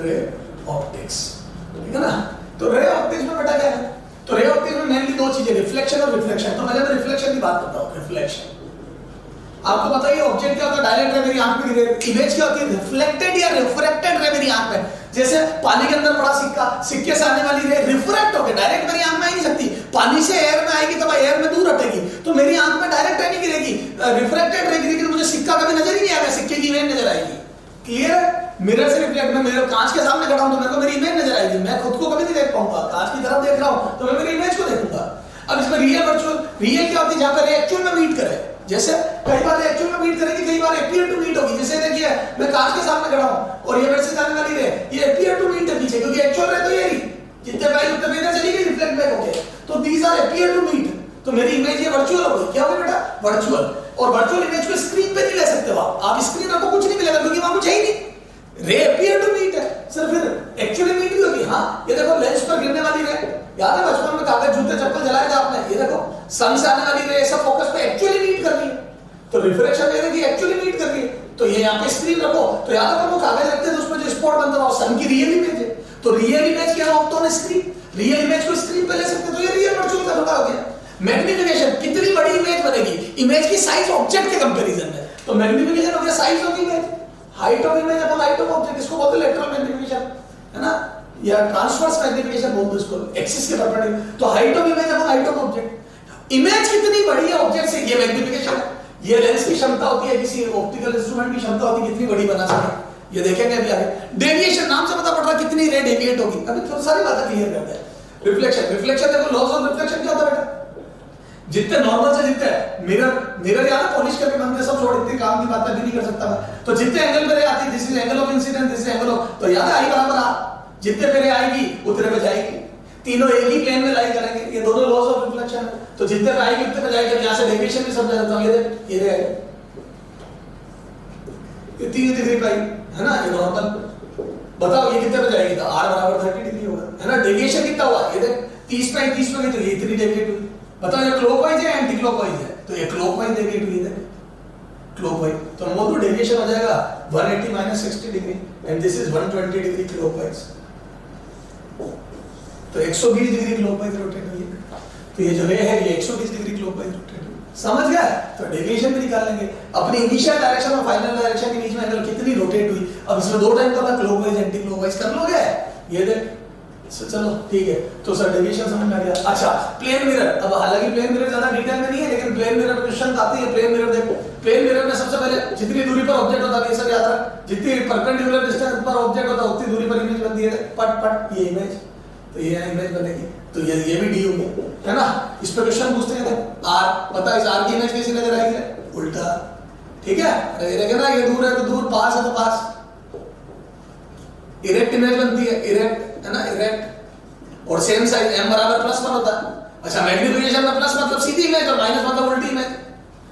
Ray optics, ठीक है ना। तो रे ऑप्टिक्स में बेटा क्या है, तो रे ऑप्टिक्स में मेनली दो चीजें, रिफ्लेक्शन और रिफ्लेक्शन। तो पहले मैं रिफ्लेक्शन की बात करता हूँ। रिफ्लेक्शन आपको पता ही है, ऑब्जेक्ट क्या होता है, डायरेक्ट रे मेरी आंख में गिरे, इमेज क्या होती है, रिफ्लेक्टेड या रिफ्रैक्टेड रे मेरी आंख में। जैसे पानी के अंदर पड़ा सिक्का, सिक्के से आने वाली रे रिफ्रैक्ट होकर डायरेक्ट मेरी आंख में आ नहीं सकती, पानी से एयर में आएगी तब एयर में दूर हटेगी, तो मेरी आंख में डायरेक्ट रे नहीं गिरेगी, रिफ्रैक्टेड रे गिरेगी, तो मुझे सिक्का कभी नजर ही नहीं आएगा, सिक्के की इमेज नजर आएगी। क्लियर है। मिरर से रिफ्लेक्ट में, मेरे कांच के सामने खड़ा हूं तो मेरे को मेरी इमेज नजर आएगी, मैं खुद को कभी नहीं देख पाऊंगा, कांच की तरफ देख रहा हूं तो मैं मेरी इमेज को देखूंगा। अब इसमें रियल वर्चुअल, रियल क्या होती है, जहां पर एक्चुअल में मीट करे, जैसे कई बार एक्चुअल में मीट करेगी, कई बार अपीयर टू मीट होगी। जैसे देखिए मैं कांच के सामने खड़ा हूं और ये मेरे से जाने वाली रे, ये अपीयर टू मीट है पीछे, क्योंकि एक्चुअल रे तो ये रही, जितने पहले उतने पहले चली गई, रिफ्लेक्ट बैक हो गया, तो these are appear to meet, तो मेरी इमेज ये वर्चुअल हो गई। क्या हो गई बेटा, वर्चुअल। और वर्चुअल इमेज को स्क्रीन पे नहीं ले सकते हो आप स्क्रीन आपको कुछ नहीं मिलेगा, क्योंकि वहां कुछ है ही नहीं, रे अपीयर टू मीट है सर, फिर एक्चुअली मीट भी होगी। हाँ ये देखो लेंस पर गिरने वाली रे, याद है बचपन में कागज जूते चप्पल जलाए थे आपने, ये देखो सन से आने वाली रे, ऐसा फोकस पे एक्चुअली मीट कर रही है, तो रिफ्लेक्शन दे रही है, एक्चुअली मीट कर रही है, तो ये यहाँ पे स्क्रीन रखो, तो याद है वो कागज रखते हैं तो उसमें जो स्पॉट बनता है सन की रियल इमेज है, तो रियल इमेज क्या होता है, स्क्रीन, रियल इमेज को स्क्रीन पे ले सकते हैं, तो ये रियल वर्चुअल का धोखा हो गया। मैग्निफिकेशन, कितनी बड़ी इमेज बनेगी, इमेज की साइज ऑब्जेक्ट के कंपैरिजन में, तो मैग्निफिकेशन हो गया size of image, height of image upon height of object, इसको बोलते हैं लेटरल मैग्निफिकेशन, है ना, या ट्रांसवर्स मैग्निफिकेशन बोलते हैं इसको, एक्सिस के परपेंडिकुलर, तो height of image upon height of object, image कितनी बड़ी है ऑब्जेक्ट से, ये मैग्निफिकेशन है। ये लेंस की क्षमता होती है, किसी ऑप्टिकल इंस्ट्रूमेंट की क्षमता होती है कितनी बड़ी बना सके, ये देखेंगे अभी आगे। डेविएशन, नाम से पता पड़ रहा है कितनी रे डेविएट होगी, अभी थोड़ी सारी बातें क्लियर करते हैं। रिफ्लेक्शन, रिफ्लेक्शन देखो, लॉस ऑफ रिफ्लेक्शन क्या होता है बेटा, जितने नॉर्मल से जितने मिरर याद है पॉलिश करके बनते सब, छोड़ इतनी काम की बातें भी नहीं कर सकता मैं, तो जितने एंगल पे रे आती है, this is angle of incidence, this is angle of, तो याद है आई बराबर आ, जितने पे रे आएगी उतने पे जाएगी, तीनों एक ही प्लेन में लाई करेंगे, ये दोनों लॉस ऑफ रिफ्लेक्शन है, तो जितने पे आएगी उतने पे जाएगी। यहां से डेविएशन भी समझा देता हूं, ये रे ये 30 डिग्री का है ना, ये नॉर्मल, बताओ ये कितने पे जाएगी, तो r बराबर 30 डिग्री होगा, है ना। डेविएशन कितना हुआ, ये देख 30 पे 30 पे गई, तो ये इतनी डेविएट हुई, बताओ ये क्लॉकवाइज है एंटी क्लॉकवाइज है, तो ये क्लॉकवाइज डेविएट हुई है, क्लॉकवाइज, तो मोर टू डेविएशन हो जाएगा 180 minus 60 degree, and this is 120 degree clockwise, तो 120 डिग्री क्लॉकवाइज रोटेट हुई है, तो ये जो है ये 120 डिग्री क्लॉकवाइज रोटेट हुई, समझ गया। तो डेविएशन भी निकाल लेंगे, अपनी इनिशियल डायरेक्शन और फाइनल डायरेक्शन के बीच में एंगल कितनी रोटेट हुई, अब इसमें दो टाइम का था, क्लॉकवाइज एंटी क्लॉकवाइज, कर लोगे ये देख, चलो ठीक है, तो सर डेविएशन समझ में आ गया। अच्छा प्लेन मिरर, अब हालांकि प्लेन मिरर ज्यादा डिटेल में नहीं है, लेकिन प्लेन मिरर क्वेश्चन आती है। प्लेन मिरर देखो, प्लेन मिरर में सबसे पहले जितनी दूरी पर ऑब्जेक्ट होता है, ये सब याद रख, जितनी परपेंडिकुलर डिस्टेंस पर ऑब्जेक्ट होता है उतनी दूरी पर इमेज बनती है, पट पट ये इमेज, तो ये इमेज बनेगी, तो ये भी डी होगी, है ना। इस पे क्वेश्चन पूछते हैं आर, पता है इस आर की इमेज कैसी नजर आएगी, उल्टा, ठीक है, ये देखे ना, ये दूर है तो दूर, पास है तो पास, इरेक्ट इमेज बनती है, इरेक्ट, है ना, इरेक्ट, और सेम साइज m बराबर +1 होता है। अच्छा मैग्निफिकेशन में प्लस मतलब सीधी इमेज और माइनस मतलब उल्टी इमेज,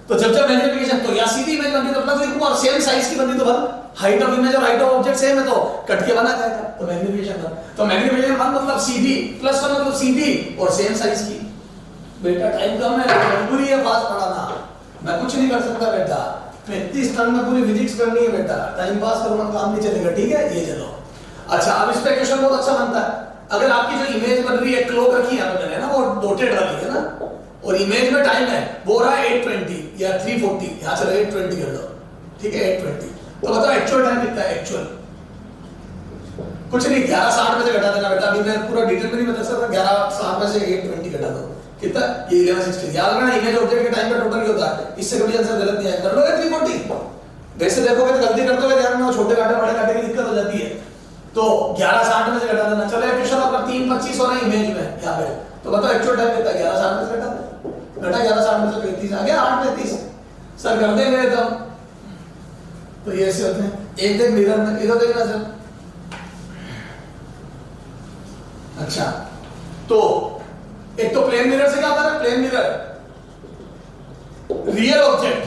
तो जब जब मैग्निफिकेशन, तो या सीधी इमेज बनती तो प्लस लिखूंगा, और सेम साइज की बनती तो बन, हाइट ऑफ इमेज और हाइट ऑफ ऑब्जेक्ट सेम है तो कट के बना जाएगा, तो मैग्निफिकेशन का, तो मैग्निफिकेशन मतलब सीधी, +1 मतलब सीधी और सेम साइज की। बेटा टाइम कम है, मजबूरी है पास पढ़ाना, मैं कुछ नहीं कर सकता बेटा, 35 टर्म में पूरी फिजिक्स करनी है बेटा, टाइम पास करूंगा काम नहीं चलेगा, ठीक है, ये चलो। अच्छा अब इस पे क्वेश्चन बहुत अच्छा बनता है, अगर आपकी जो इमेज बन रही है, क्लॉक रखी है मैंने ना, वो डॉटेड वाली है ना, और इमेज में टाइम है वो रहा 820 या 340, यहां से 820 कर दो, ठीक है 820, तो बताओ एक्चुअल टाइम कितना है, एक्चुअल कुछ नहीं, 11:60 में से घटा देना बेटा, अभी मैं पूरा डिटेल में नहीं बता सकता, 11:60 में से 820 घटा दो, कितना, ये 1160, याद रखना इमेज ऑब्जेक्ट के टाइम का टोटल ही होता है, इससे कभी आंसर गलत नहीं आएगा, कर लोगे 340, वैसे देखोगे तो गलती करते हुए ध्यान में वो छोटे कांटे बड़े कांटे की दिक्कत हो जाती है, तो 11:60 में से घटा देना। चलो क्वेश्चन आपका 3:25 हो रहा है इमेज में यहाँ पे, तो बताओ एक्चुअल टाइम कितना, 11:60 में से घटा 11:60 में से 35 आ गया, 8:35 सर कर देंगे तो, तो ये ऐसे होते हैं, एक देख मिरर में, इधर देखना सर। अच्छा तो एक तो प्लेन मिरर से क्या होता है, प्लेन मिरर रियल ऑब्जेक्ट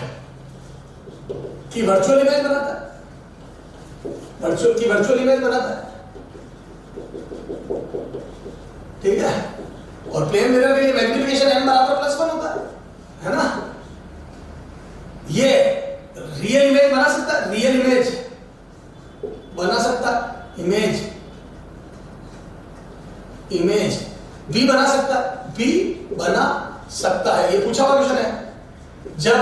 की वर्चुअल इमेज बनाता है, वर्चुअल इमेज बनाता है, ठीक है, और प्लेन मिरर के लिए मैग्निफिकेशन m बराबर +1 होता है ना। ये रियल इमेज बना सकता है, रियल इमेज बना सकता, इमेज इमेज बी बना सकता है, बी बना सकता है। ये पूछा हुआ क्वेश्चन है। जब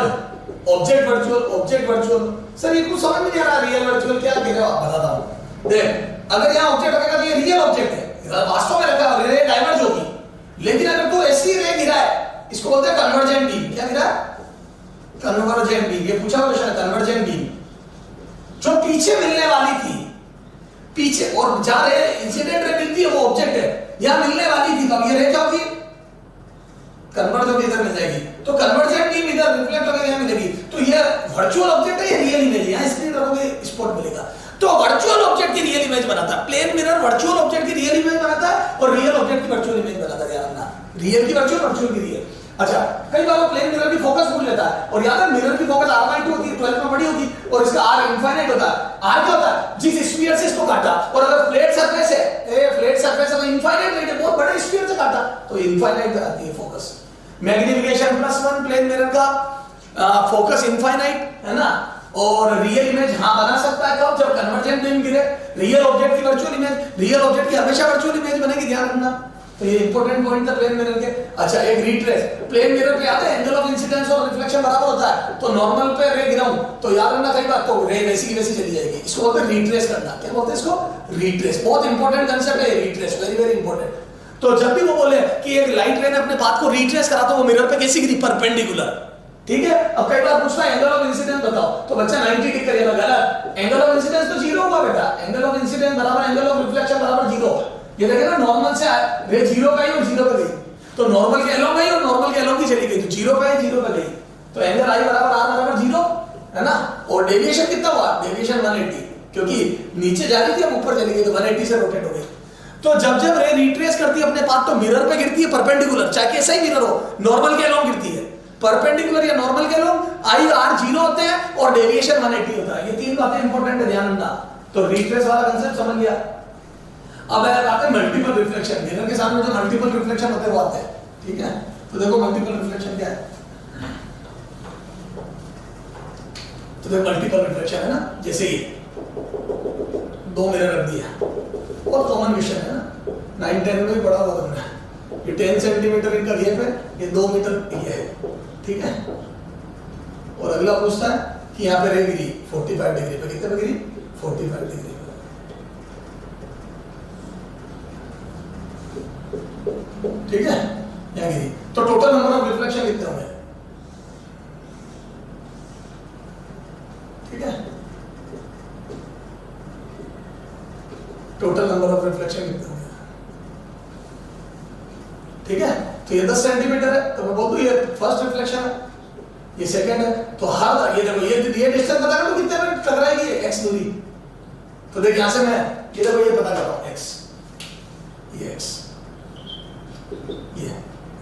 ऑब्जेक्ट वर्चुअल सर ये कुछ समझ में नहीं आ रहा, रियल वर्चुअल क्या कह रहे हो आप, बताता हूं। देख अगर यहां ऑब्जेक्ट रखेगा तो ये रियल ऑब्जेक्ट है, वास्तव में रखा है, रे डाइवर्ज होगी। लेकिन अगर तू ऐसी रे गिरा है, इसको बोलते हैं कन्वर्जेंट बीम। क्या गिरा? Convergent beam. ये पूछा हुआ क्वेश्चन है, कन्वर्जेंट बीम जो पीछे मिलने वाली थी, पीछे और जहां रे इंसिडेंट रे मिलती है वो ऑब्जेक्ट है, यहां मिलने वाली थी, तो अब ये रे क्या होगी? कन्वर्ज होकर इधर मिल जाएगी। तो कन्वर्जेंट बीम इधर रिफ्लेक्ट होकर यहां मिलेगी। तो ये वर्चुअल ऑब्जेक्ट है, ये रियल इमेज है। यहां स्क्रीन रखोगे स्पॉट मिलेगा। तो वर्चुअल ऑब्जेक्ट की रियल इमेज बनाता है, प्लेन मिरर वर्चुअल ऑब्जेक्ट की रियल इमेज बनाता है और रियल ऑब्जेक्ट की वर्चुअल इमेज बनाता है। ध्यान रखना, रियल की वर्चुअल की रियल। अच्छा, कई बार वो प्लेन मिरर की फोकस भूल लेता है, और याद है मिरर की फोकस r/2 होती है, 12th में पढ़ी होगी, और इसका r इनफाइनाइट होता है। r क्या होता है? जिस स्फीयर से इसको काटा, और अगर फ्लैट सरफेस है, फ्लैट सरफेस है तो इनफाइनाइट रेट है, बहुत बड़े स्फीयर से काटा तो इनफाइनाइट आती है फोकस। मैग्निफिकेशन +1 प्लेन मिरर का, फोकस इनफाइनाइट है ना। और रियल इमेज हाँ बना सकता है कब? जब कन्वर्जेंट बीम गिरे। रियल ऑब्जेक्ट की वर्चुअल इमेज, रियल ऑब्जेक्ट की हमेशा वर्चुअल इमेज बनेगी, ध्यान रखना। तो ये इंपॉर्टेंट पॉइंट था प्लेन मिरर के। अच्छा, एक रिट्रेस प्लेन मिरर पे याद है एंगल ऑफ इंसिडेंस और रिफ्लेक्शन बराबर होता है, तो नॉर्मल पे रे गिराऊं तो याद रखना कई बार तो रे वैसी की वैसी चली जाएगी। इसको बोलते हैं रिट्रेस करना। क्या बोलते हैं इसको? रिट्रेस। बहुत इंपॉर्टेंट कांसेप्ट है रिट्रेस, वेरी वेरी इंपॉर्टेंट। तो जब भी वो बोले कि एक लाइट रे ने अपने पाथ को रिट्रेस करा तो वो मिरर पे कैसी गिरी? परपेंडिकुलर। ठीक है। अब कई बार पूछता है एंगल ऑफ इंसिडेंस बताओ, तो बच्चा 90 टिक करिएगा, गलत। एंगल ऑफ इंसिडेंस तो 0 होगा बेटा। एंगल ऑफ इंसिडेंस बराबर एंगल ऑफ रिफ्लेक्शन बराबर 0। ये देखे ना, नॉर्मल से रे 0 का ही और 0 पे गई, तो नॉर्मल के अलोंग गई और नॉर्मल के अलोंग की चली गई, तो 0 पे 0 पे गई, तो एंगल आई बराबर r बराबर 0 है ना। और डेविएशन कितना हुआ? डेविएशन 180, क्योंकि नीचे जा रही थी अब ऊपर चली गई, तो 180 से रोटेट हो गई। तो जब जब रे रिट्रेस करती है अपने पाथ तो मिरर पे गिरती है परपेंडिकुलर, चाहे कैसा ही मिरर हो, नॉर्मल के अलोंग गिरती है। परपेंडिकुलर या नॉर्मल के अलोंग आई r 0 होते हैं और डेविएशन 180 होता है। ये तीन बातें इंपॉर्टेंट है, ध्यान रखना। तो रिट्रेस वाला कांसेप्ट समझ लिया। अब आते हैं मल्टीपल रिफ्लेक्शन। मिरर के सामने जो मल्टीपल रिफ्लेक्शन होते हैं वो आते हैं। ठीक है, तो देखो मल्टीपल रिफ्लेक्शन क्या है। तो देखो मल्टीपल रिफ्लेक्शन है ना, जैसे ये दो मिरर रख दिया, बहुत कॉमन विषय है ना, 9-10 में भी पढ़ा होगा तुमने। ये 10 सेंटीमीटर इनका गैप है, ये 2 मीटर ये है, ठीक है। और अगला पूछता है कि यहाँ पे रे गिरी 45 डिग्री पे, कितने पे गिरी? 45 डिग्री पे। ठीक है, यहाँ गिरी, तो टोटल नंबर ऑफ रिफ्लेक्शन कितने होंगे? ठीक है, टोटल नंबर ऑफ रिफ्लेक्शन कितने होंगे? ठीक है, तो ये 10 सेंटीमीटर है, तो मैं बोल दूं ये फर्स्ट रिफ्लेक्शन है, ये सेकंड है। तो हर ये देखो ये डिस्टेंस पता कर लो कितने में टकराएगी x दूरी। तो देख यहां से मैं ये देखो ये पता कर रहा हूं x, ये x ये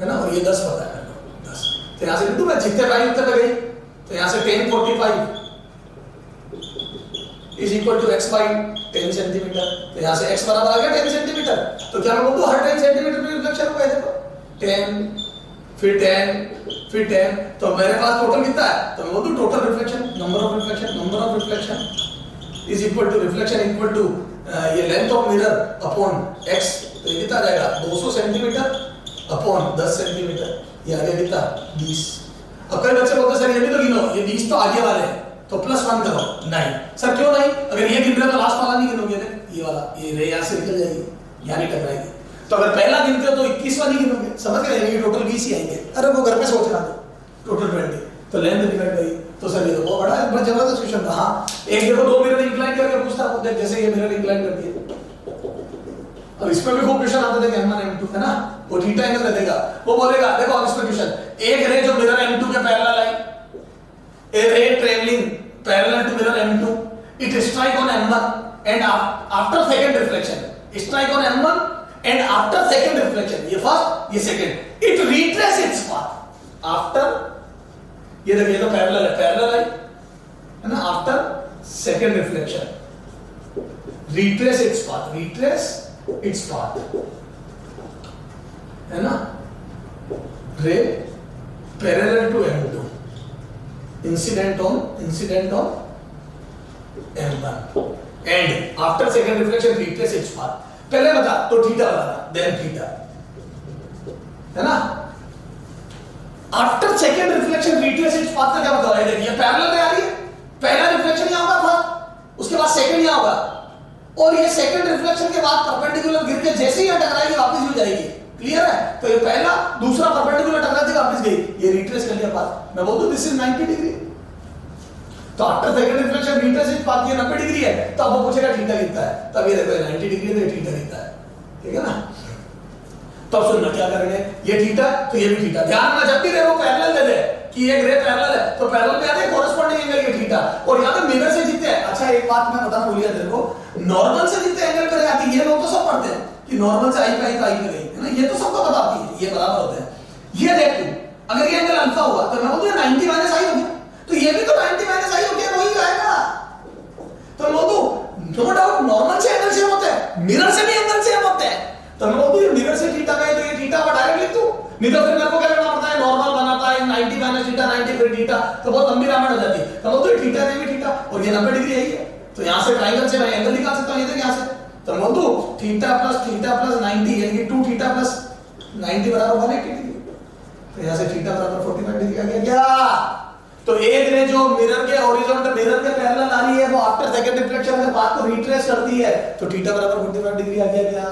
है ना, और ये 10 पता है 10। तो यहां से बिल्कुल मैं जितने पाई उतने पे गई, तो यहां से 1045 is equal to x by 10 centimetre. तो यहां से x बराबर आ गया 10 सेंटीमीटर। तो क्या मैं बोलूं हर 10 सेंटीमीटर पे रिफ्लेक्शन होगा, देखो 10 फिर 10 फिर 10, तो मेरे पास टोटल कितना है? तो मैं बोलूं total reflection, number of reflection is equal to reflection equal to ये length of mirror upon x। तो ये कितना आ जाएगा? 200 सेंटीमीटर अपॉन 10 सेंटीमीटर, ये आ गया कितना? 20। अब कई बच्चे बोलते हैं सर ये भी तो गिनो, ये 20 तो आगे वाले हैं, तो +1 करो। नहीं सर, क्यों नहीं? अगर ये गिन रहे तो लास्ट वाला नहीं गिनोगे, ये वाला, ये रे यहां से निकल जाएगी, यहां नहीं टकराएगी। तो अगर पहला गिनते हो तो 21वां नहीं गिनोगे, समझ गए? ये टोटल 20 ही आएंगे। अरे वो घर पे सोचना दो, टोटल 20, तो लेंथ निकल गई। तो सर ये तो बहुत बड़ा है, बड़ा जबरदस्त क्वेश्चन था। हाँ, एक देखो दो मिरर इंक्लाइन करके पूछता हूं, देख जैसे ये मिरर इंक्लाइन करती है, अब इसमें भी खूब क्वेश्चन आते थे M1 M2 है ना, वो थीटा एंगल दे देगा, वो बोलेगा देखो अब इसमें क्वेश्चन, एक रे जो मिरर M2 के parallel I, a ray travelling parallel to mirror M2, it strike on M1 and after second reflection, strike on M1 and after second reflection, ये फर्स्ट ये second, it retrace its path after, ये देखिए तो parallel है, parallel है ना, after second reflection retrace its path, retrace its path, है ना, ray parallel to M2, incident on M1 and after second reflection retrace its path. पहले बता तो थीटा बताना, देन थीटा, है ना। After second reflection retrace its path का क्या बताओ, ये देखिए पैरेलल में आ रही है, पहला रिफ्लेक्शन यहां होगा था, उसके बाद सेकंड यहां होगा, और ये सेकंड रिफ्लेक्शन के बाद परपेंडिकुलर गिर के जैसे ही यहां टकराएगी वापस भी जाएगी, क्लियर है। तो ये पहला दूसरा परपेंडिकुलर टकरा थी वापस गई, ये रिट्रेस कर लिया पाथ। मैं बोल दूं दिस इज 90 डिग्री, तो after second reflection retrace its path ये 90 डिग्री है, तो अब वो पूछेगा थीटा कितना है, तब ये देखो 90 डिग्री है, थीटा कितना है, ठीक है ना। तो अब सुनना क्या करेंगे, ये थीटा तो ये भी थीटा, ध्यान रखना जब भी रे वो पैरेलल दे दे कि ये रे पैरेलल है तो पैरेलल पे आते कोरेस्पोंडिंग एंगल ये थीटा, और यहां पे मिरर से जितने हैं। अच्छा एक बात मैं बताना भूल गया तेरे को, नॉर्मल से जितने एंगल पे आती है ये लोग तो सब पढ़ते हैं कि नॉर्मल से आई पे आई तो आई पे गई, है ना, ये तो सबको पता होती है, ये बराबर होते हैं। ये देख तू अगर ये एंगल अल्फा हुआ तो मैं बोलूं 90 माइनस आई हो गया, तो ये भी तो 90 माइनस आई हो गया, वही आएगा। तो मैं बोलूं नो डाउट नॉर्मल से एंगल सेम होते हैं, मिरर से भी एंगल सेम होते हैं, तो मैं बोलूं ये मिरर से थीटा का है तो ये थीटा का डायरेक्ट लिख दूं, नहीं तो फिर मेरे को क्या करना पड़ता है, नॉर्मल बनाता है 90 माइनस थीटा 90 फिर थीटा, तो बहुत लंबी रामायण हो जाती है। तो बोलते हैं थीटा भी थीटा और ये 90 डिग्री है, तो यहां से ट्रायंगल से मैं एंगल निकाल सकता हूं, ये देख यहां से, तो बोल दूं थीटा प्लस 90 यानी 2 थीटा प्लस 90 बराबर 180 डिग्री, तो यहां से थीटा बराबर 45 डिग्री आ गया क्या। तो एक रे जो मिरर के हॉरिजॉन्टल मिरर के पैरेलल आ रही है वो आफ्टर सेकंड रिफ्लेक्शन के बाद को रिट्रेस करती है, तो थीटा बराबर 45 डिग्री आ गया क्या।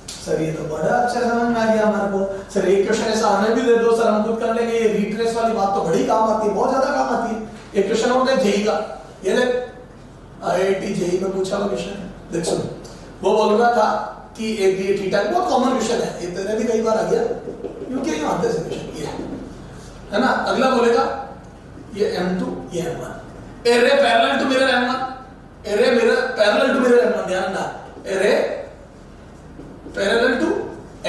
सर ये तो बड़ा अच्छा समझ में आ गया हमारे को। सर एक क्वेश्चन ऐसा हमें भी दे दो सर, हम खुद कर लेंगे, ये रिट्रेस वाली बात तो बड़ी काम आती है, बहुत ज्यादा काम आती है। एक क्वेश्चन और देख जेई का, ये देख आईआईटी जेई में पूछा हुआ क्वेश्चन, देख सुन, वो बोल रहा था कि एक ये थीटा बहुत कॉमन क्वेश्चन है, ये तेरे भी कई बार आ गया, यूके में आते हैं क्वेश्चन, ये है ना। अगला बोलेगा ये M2 ये M1, a ray parallel to mirror M1, a ray mirror parallel to mirror M1, ध्यान रखना, a ray parallel to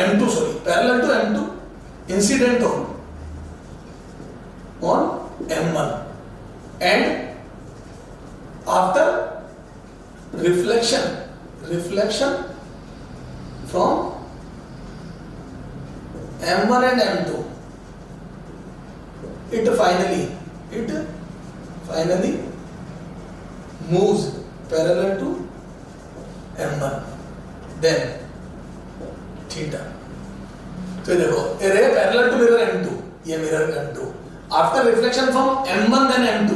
M2 sorry parallel to M2 incident on M1 and after reflection from M1 and M2 it finally moves parallel to M1 then theta. तो देखो ray parallel to mirror M2, ये mirror M2 after reflection from M1 then M2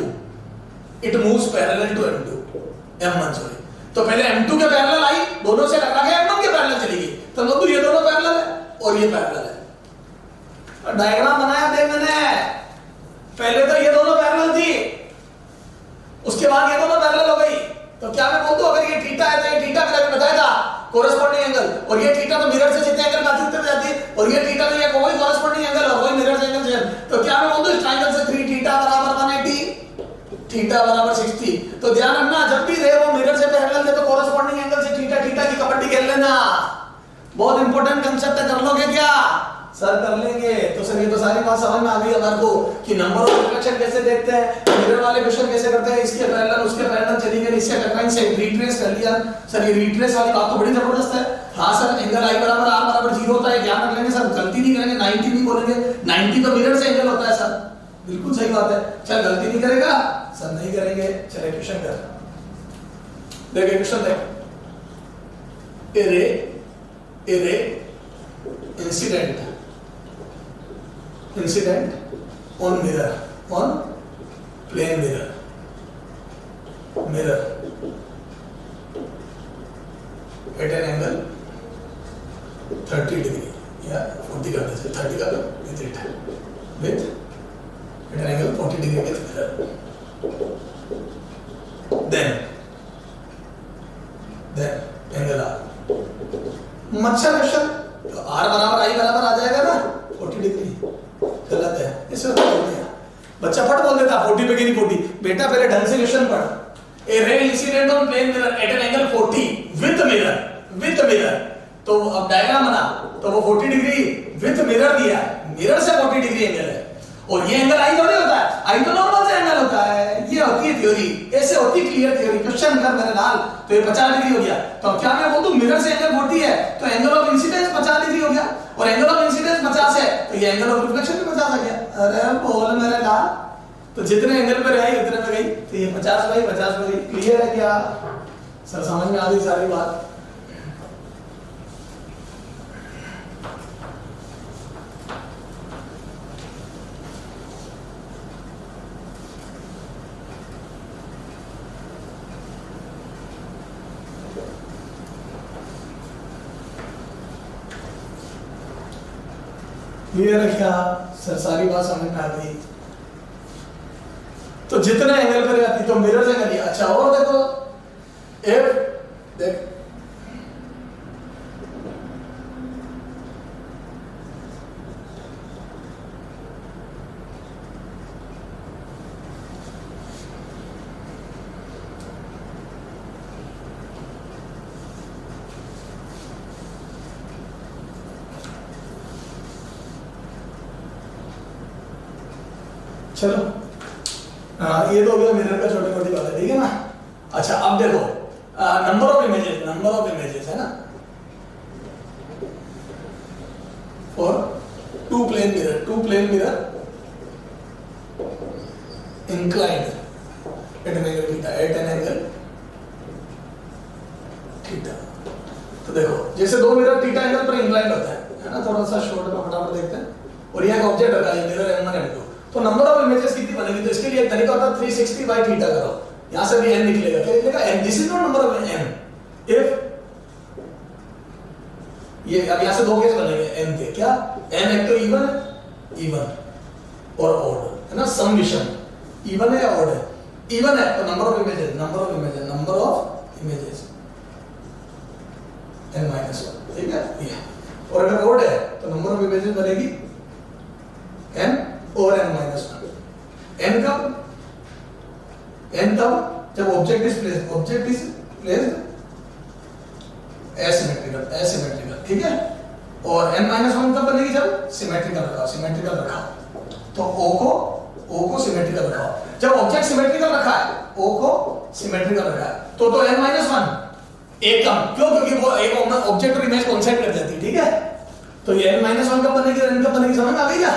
it moves parallel to M1 sorry, तो पहले M2 के parallel आई, दोनों से टकरा के M1 के पैरेलल चली गई, तो मतलब ये दोनों पैरेलल है और ये पैरेलल है। डायग्राम बनाया देख मैंने, पहले तो ये दोनों पैरेलल थी, उसके बाद ये दोनों पैरेलल हो गई, तो क्या मैं बोल दूं अगर ये थीटा है तो ये थीटा मैंने बताया था कोरेस्पोंडिंग एंगल, और ये थीटा तो मिरर से जितने एंगल बात करते जाती है, और ये थीटा तो ये कोई कोरेस्पोंडिंग एंगल और कोई मिरर से एंगल से, तो क्या मैं बोल दूं इस ट्रायंगल से 3 थीटा बराबर 180 थीटा बराबर 60। तो ध्यान रखना जब भी रे वो मिरर से पैरेलल है तो कोरेस्पोंडिंग एंगल से थीटा थीटा की कबड्डी खेल लेना, बहुत इंपॉर्टेंट कांसेप्ट है, कर लोगे क्या सर? कर लेंगे। तो सर ये तो सारी बात समझ में आ गई हमारे को कि नंबर ऑफ रिफ्लेक्शन कैसे देखते हैं, मिरर वाले क्वेश्चन कैसे करते हैं, इसके पैरेलल उसके पैरेलल चली गई, इससे टकराइन से रिट्रेस कर लिया। सर ये रिट्रेस वाली बात तो बड़ी जबरदस्त है। हाँ सर एंगल आई बराबर आर बराबर 0 होता है, ध्यान रख लेंगे सर, गलती नहीं करेंगे, 90 नहीं बोलेंगे, 90 तो मिरर से एंगल होता है सर, बिल्कुल सही बात है। चल गलती नहीं करेगा सर, नहीं करेंगे। चलिए क्वेश्चन कर, देखिए क्वेश्चन देख, a ray incident on mirror on plane mirror at an angle 30 degree या 40 कर दे, 30 कर लो with at an angle 40 degree with mirror, then angle R. मच्छर क्वेश्चन, तो आर बराबर आई बराबर आ जाएगा ना 40 डिग्री, गलत है, इसे बोल दिया बच्चा, फट बोल देता 40 पे गिरी 40। बेटा पहले ढंग से क्वेश्चन पढ़, a ray incident on plane mirror at an angle 40 with mirror, तो अब डायग्राम बना, तो वो 40 डिग्री विथ मिरर दिया है, मिरर से 40 डिग्री एंगल है, और ये एंगल आई थोड़ी होता है, आई तो नॉर्मल से एंगल होता है, ये होती है थ्योरी, ऐसे होती क्लियर थ्योरी। क्वेश्चन कर मेरे लाल, तो ये 50 डिग्री हो गया, तो अब क्या मैं बोल दूं मिरर से एंगल 40 है तो एंगल ऑफ इंसिडेंस 50 डिग्री हो गया, और एंगल ऑफ इंसिडेंस 50 है तो ये एंगल ऑफ रिफ्लेक्शन भी 50 आ गया। अरे बोल मेरे लाल, तो जितने एंगल पे रही उतने में गई, तो ये 50 में गई। क्लियर है क्या सर? समझ में आ गई सारी बात? क्लियर है क्या सर? सारी बात समझ में आ गई? तो जितने एंगल पर आती तो मिरर एंगल लिया। अच्छा और देखो एफ देख चलो ये तो हो गया मिरर का छोटी छोटी बात है, ठीक है ना। अच्छा अब देखो नंबर ऑफ इमेजेस है ना for two plane mirror inclined at an angle theta. तो देखो जैसे दो मिरर थीटा एंगल पर इंक्लाइंड होता है ना, थोड़ा सा शॉर्ट में फटाफट देखते हैं। और ये एक ऑब्जेक्ट होता है मिरर M1 M2, तो नंबर ऑफ इमेजेस कितनी बनेगी? तो इसके लिए एक तरीका होता है 360 बाय थीटा करो। यहां से भी n निकलेगा, क्या निकलेगा? n। This is not number of n if ये अब यहां से दो केस बनेंगे n के, क्या n एक तो इवन और ऑड है ना, सम विषम इवन है या ऑड है? इवन है तो नंबर ऑफ इमेजेस n-1, ठीक है ये। और अगर ऑड है तो नंबर ऑफ इमेजेस बनेगी n और n-1। n तब जब ऑब्जेक्ट इज प्लेस्ड एसिमेट्रिकल, ठीक है। और n-1 तब बनेगी जब सिमेट्रिकल रखा। तो o को सिमेट्रिकल रखा। जब ऑब्जेक्ट सिमेट्रिकल रखा है, o को सिमेट्रिकल रखा है, तो n-1 एक कम, क्यों? क्योंकि वो एक ऑब्जेक्ट और इमेज कोइंसाइड कर जाती है, ठीक है। तो ये n-1 कब बनेगी और n कब बनेगी, समझ में आ गई क्या?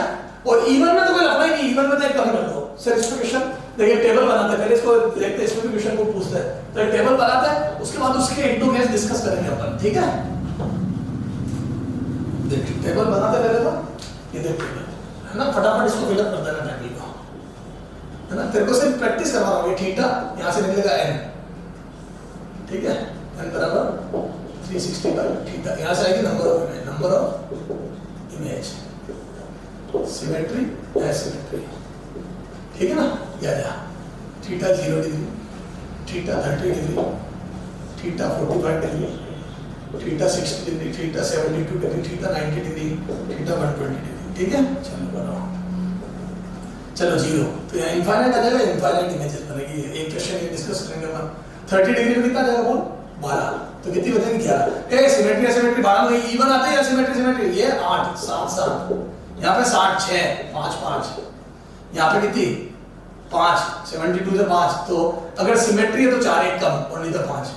और इवन में तो कोई लफड़ा ही नहीं, इवन में तो एक कम कर दो। सर इसमें क्वेश्चन देखिए टेबल बनाते हैं, पहले इसको देखते हैं, इसमें भी क्वेश्चन को पूछते हैं। तो एक टेबल बनाते हैं, उसके बाद उसके एक दो केस डिस्कस करेंगे अपन, ठीक है। देख टेबल बनाते पहले तो ये देख टेबल है ना, फटाफट इसको फिलअप कर देना टेबल को, है ना। तेरे को सिर्फ प्रैक्टिस करवा रहा हूं। ये थीटा यहां से निकलेगा n, ठीक है। n बराबर 360 बाय थीटा। यहां से आएगी number of image symmetry asymmetry, ठीक है ना। या theta 0 degree, theta 30 degree, theta 45 degree, theta 60 degree, theta 72 degree, theta 90 degree, theta 120 degree, ठीक है। चलो बनाओ, चलो 0। तो यहाँ इनफाइनाइट आ जाएगा, इनफाइनाइट इमेजेस बनेगी। एक क्वेश्चन ये डिस्कस करेंगे अपन। 30 डिग्री में कितना जाएगा बोल? 12। तो कितनी बचेगी? 11। ए सिमेट्री एसिमेट्री 12 में इवन आते हैं या सिमेट्री? ये 8 7 7, यहाँ पे 60 6 5 5, यहाँ पे कितनी 5, 72 से 5। तो अगर सिमेट्री है तो 4 एक कम और नहीं तो 5।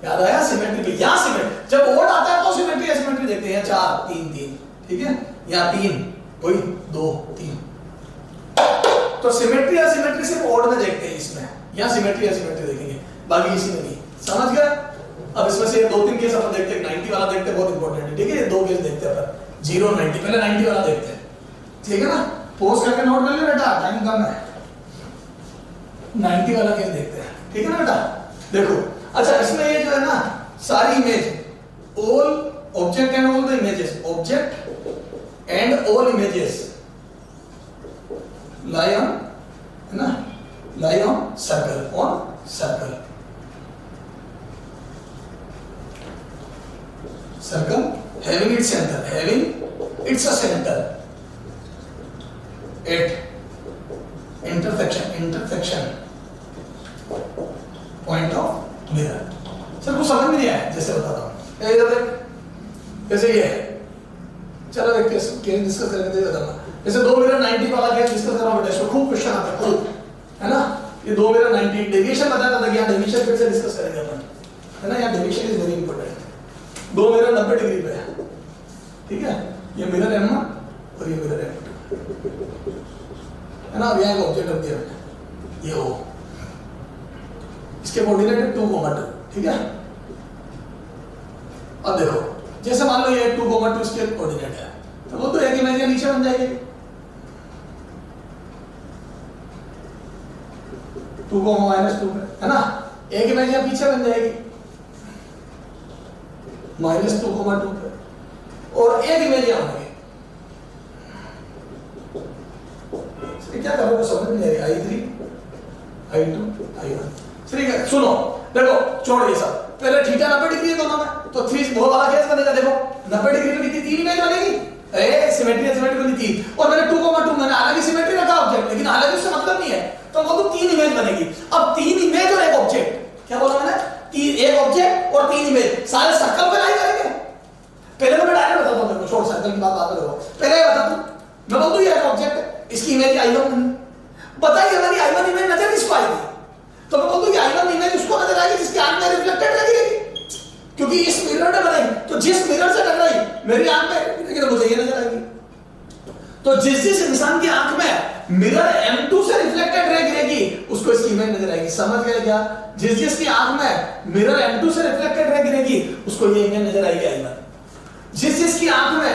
याद आया? सिमेट्री पे यहाँ सिमेट्री जब ओड आता है तो सिमेट्री एसिमेट्री देखते हैं। 4 3 3, ठीक है। यहाँ 3 वही 2 3। तो सिमेट्री एसिमेट्री सिर्फ ओड में देखते हैं, इसमें यहाँ सिमेट्री एसिमेट्री देखेंगे, बाकी इसी में नहीं। समझ गया? अब इसमें से 2-3 केस अपन देखते हैं। 90 वाला देखते हैं, बहुत इंपॉर्टेंट है, ठीक है। ये 2 केस देखते हैं अपन, 0 90। पहले 90 वाला देखते हैं, ठीक है ना। पोस्ट करके नोट कर ले बेटा, टाइम कम है। 90 वाला केस देखते हैं, ठीक है ना बेटा। देखो अच्छा इसमें ये जो है ना सारी image all object and all the images, object and all images lie on, है ना, lie on circle having its center at intersection point of mirror। Sir कुछ समझ में नहीं आया? जैसे बताता हूँ, इधर देख, जैसे ये है। चलो एक केस डिस्कस करेंगे, जैसे 2 मिरर 90 वाला केस डिस्कस करना बेटा। इसमें खूब क्वेश्चन आता है खूब, है ना। ये 2 मिरर 90 डेविएशन बताया था कि यहाँ डेविएशन फिर से डिस्कस करेंगे अपन, है ना। यहाँ deviation is very important. 2 mirror 90 degree पे है, ठीक है। ये मिरर M1 और ये मिरर M2, है ना। अब यहाँ एक ऑब्जेक्ट रख दिया मैंने, ये O, इसके कोऑर्डिनेट है 2,2, ठीक है। अब देखो जैसे मान लो ये 2,2 इसके कोऑर्डिनेट है, तो वो तो एक इमेज के नीचे बन जाएगी। 2,-2 है ना, एक इमेज यहाँ पीछे बन जाएगी -2,2 पे, और एक इमेज यहाँ होगी क्या करोगे समझ में नहीं आ रही। I3 I2 I1 ठीक है। सुनो देखो छोड़ ये सब, पहले थीटा 90 डिग्री है दोनों में, तो 3 बहुत वाला केस बनेगा। देखो 90 डिग्री में कितनी तीन इमेज बनेगी, ए सिमेट्री सिमेट्री की तीन, और मैंने 2,2 मैंने हालांकि सिमेट्री रखा ऑब्जेक्ट, लेकिन हालांकि उससे मतलब नहीं है, तो वो तो तीन इमेज बनेगी। अब तीन इमेज और एक ऑब्जेक्ट, क्या बोला मैंने, एक ऑब्जेक्ट और तीन इमेज सारे सर्कल पे लाई करेंगे। पहले तो मैं डायरेक्ट बताता हूं, देखो छोड़ सर्कल की बात करो, पहले बता दूं, मैं बोल दूं ये एक ऑब्जेक्ट है, इसकी इमेज I1 बताइए, हमारी I1 इमेज नजर किसको आएगी, तो मैं बोल दूं कि I1 इमेज उसको नजर आएगी जिसकी आंख में रिफ्लेक्टेड लगेगी, क्योंकि इस मिरर में बनेगी, तो जिस मिरर से टकराई मेरी आंख में गिरेगी तो मुझे ये नजर आएगी। तो जिस इंसान की आंख में मिरर M2 से रिफ्लेक्टेड रे गिरेगी उसको इसकी इमेज नजर आएगी। समझ गए क्या, जिस की आंख में मिरर M2 से रिफ्लेक्टेड रे गिरेगी उसको ये इमेज नजर आएगी I1। जिस की आंख में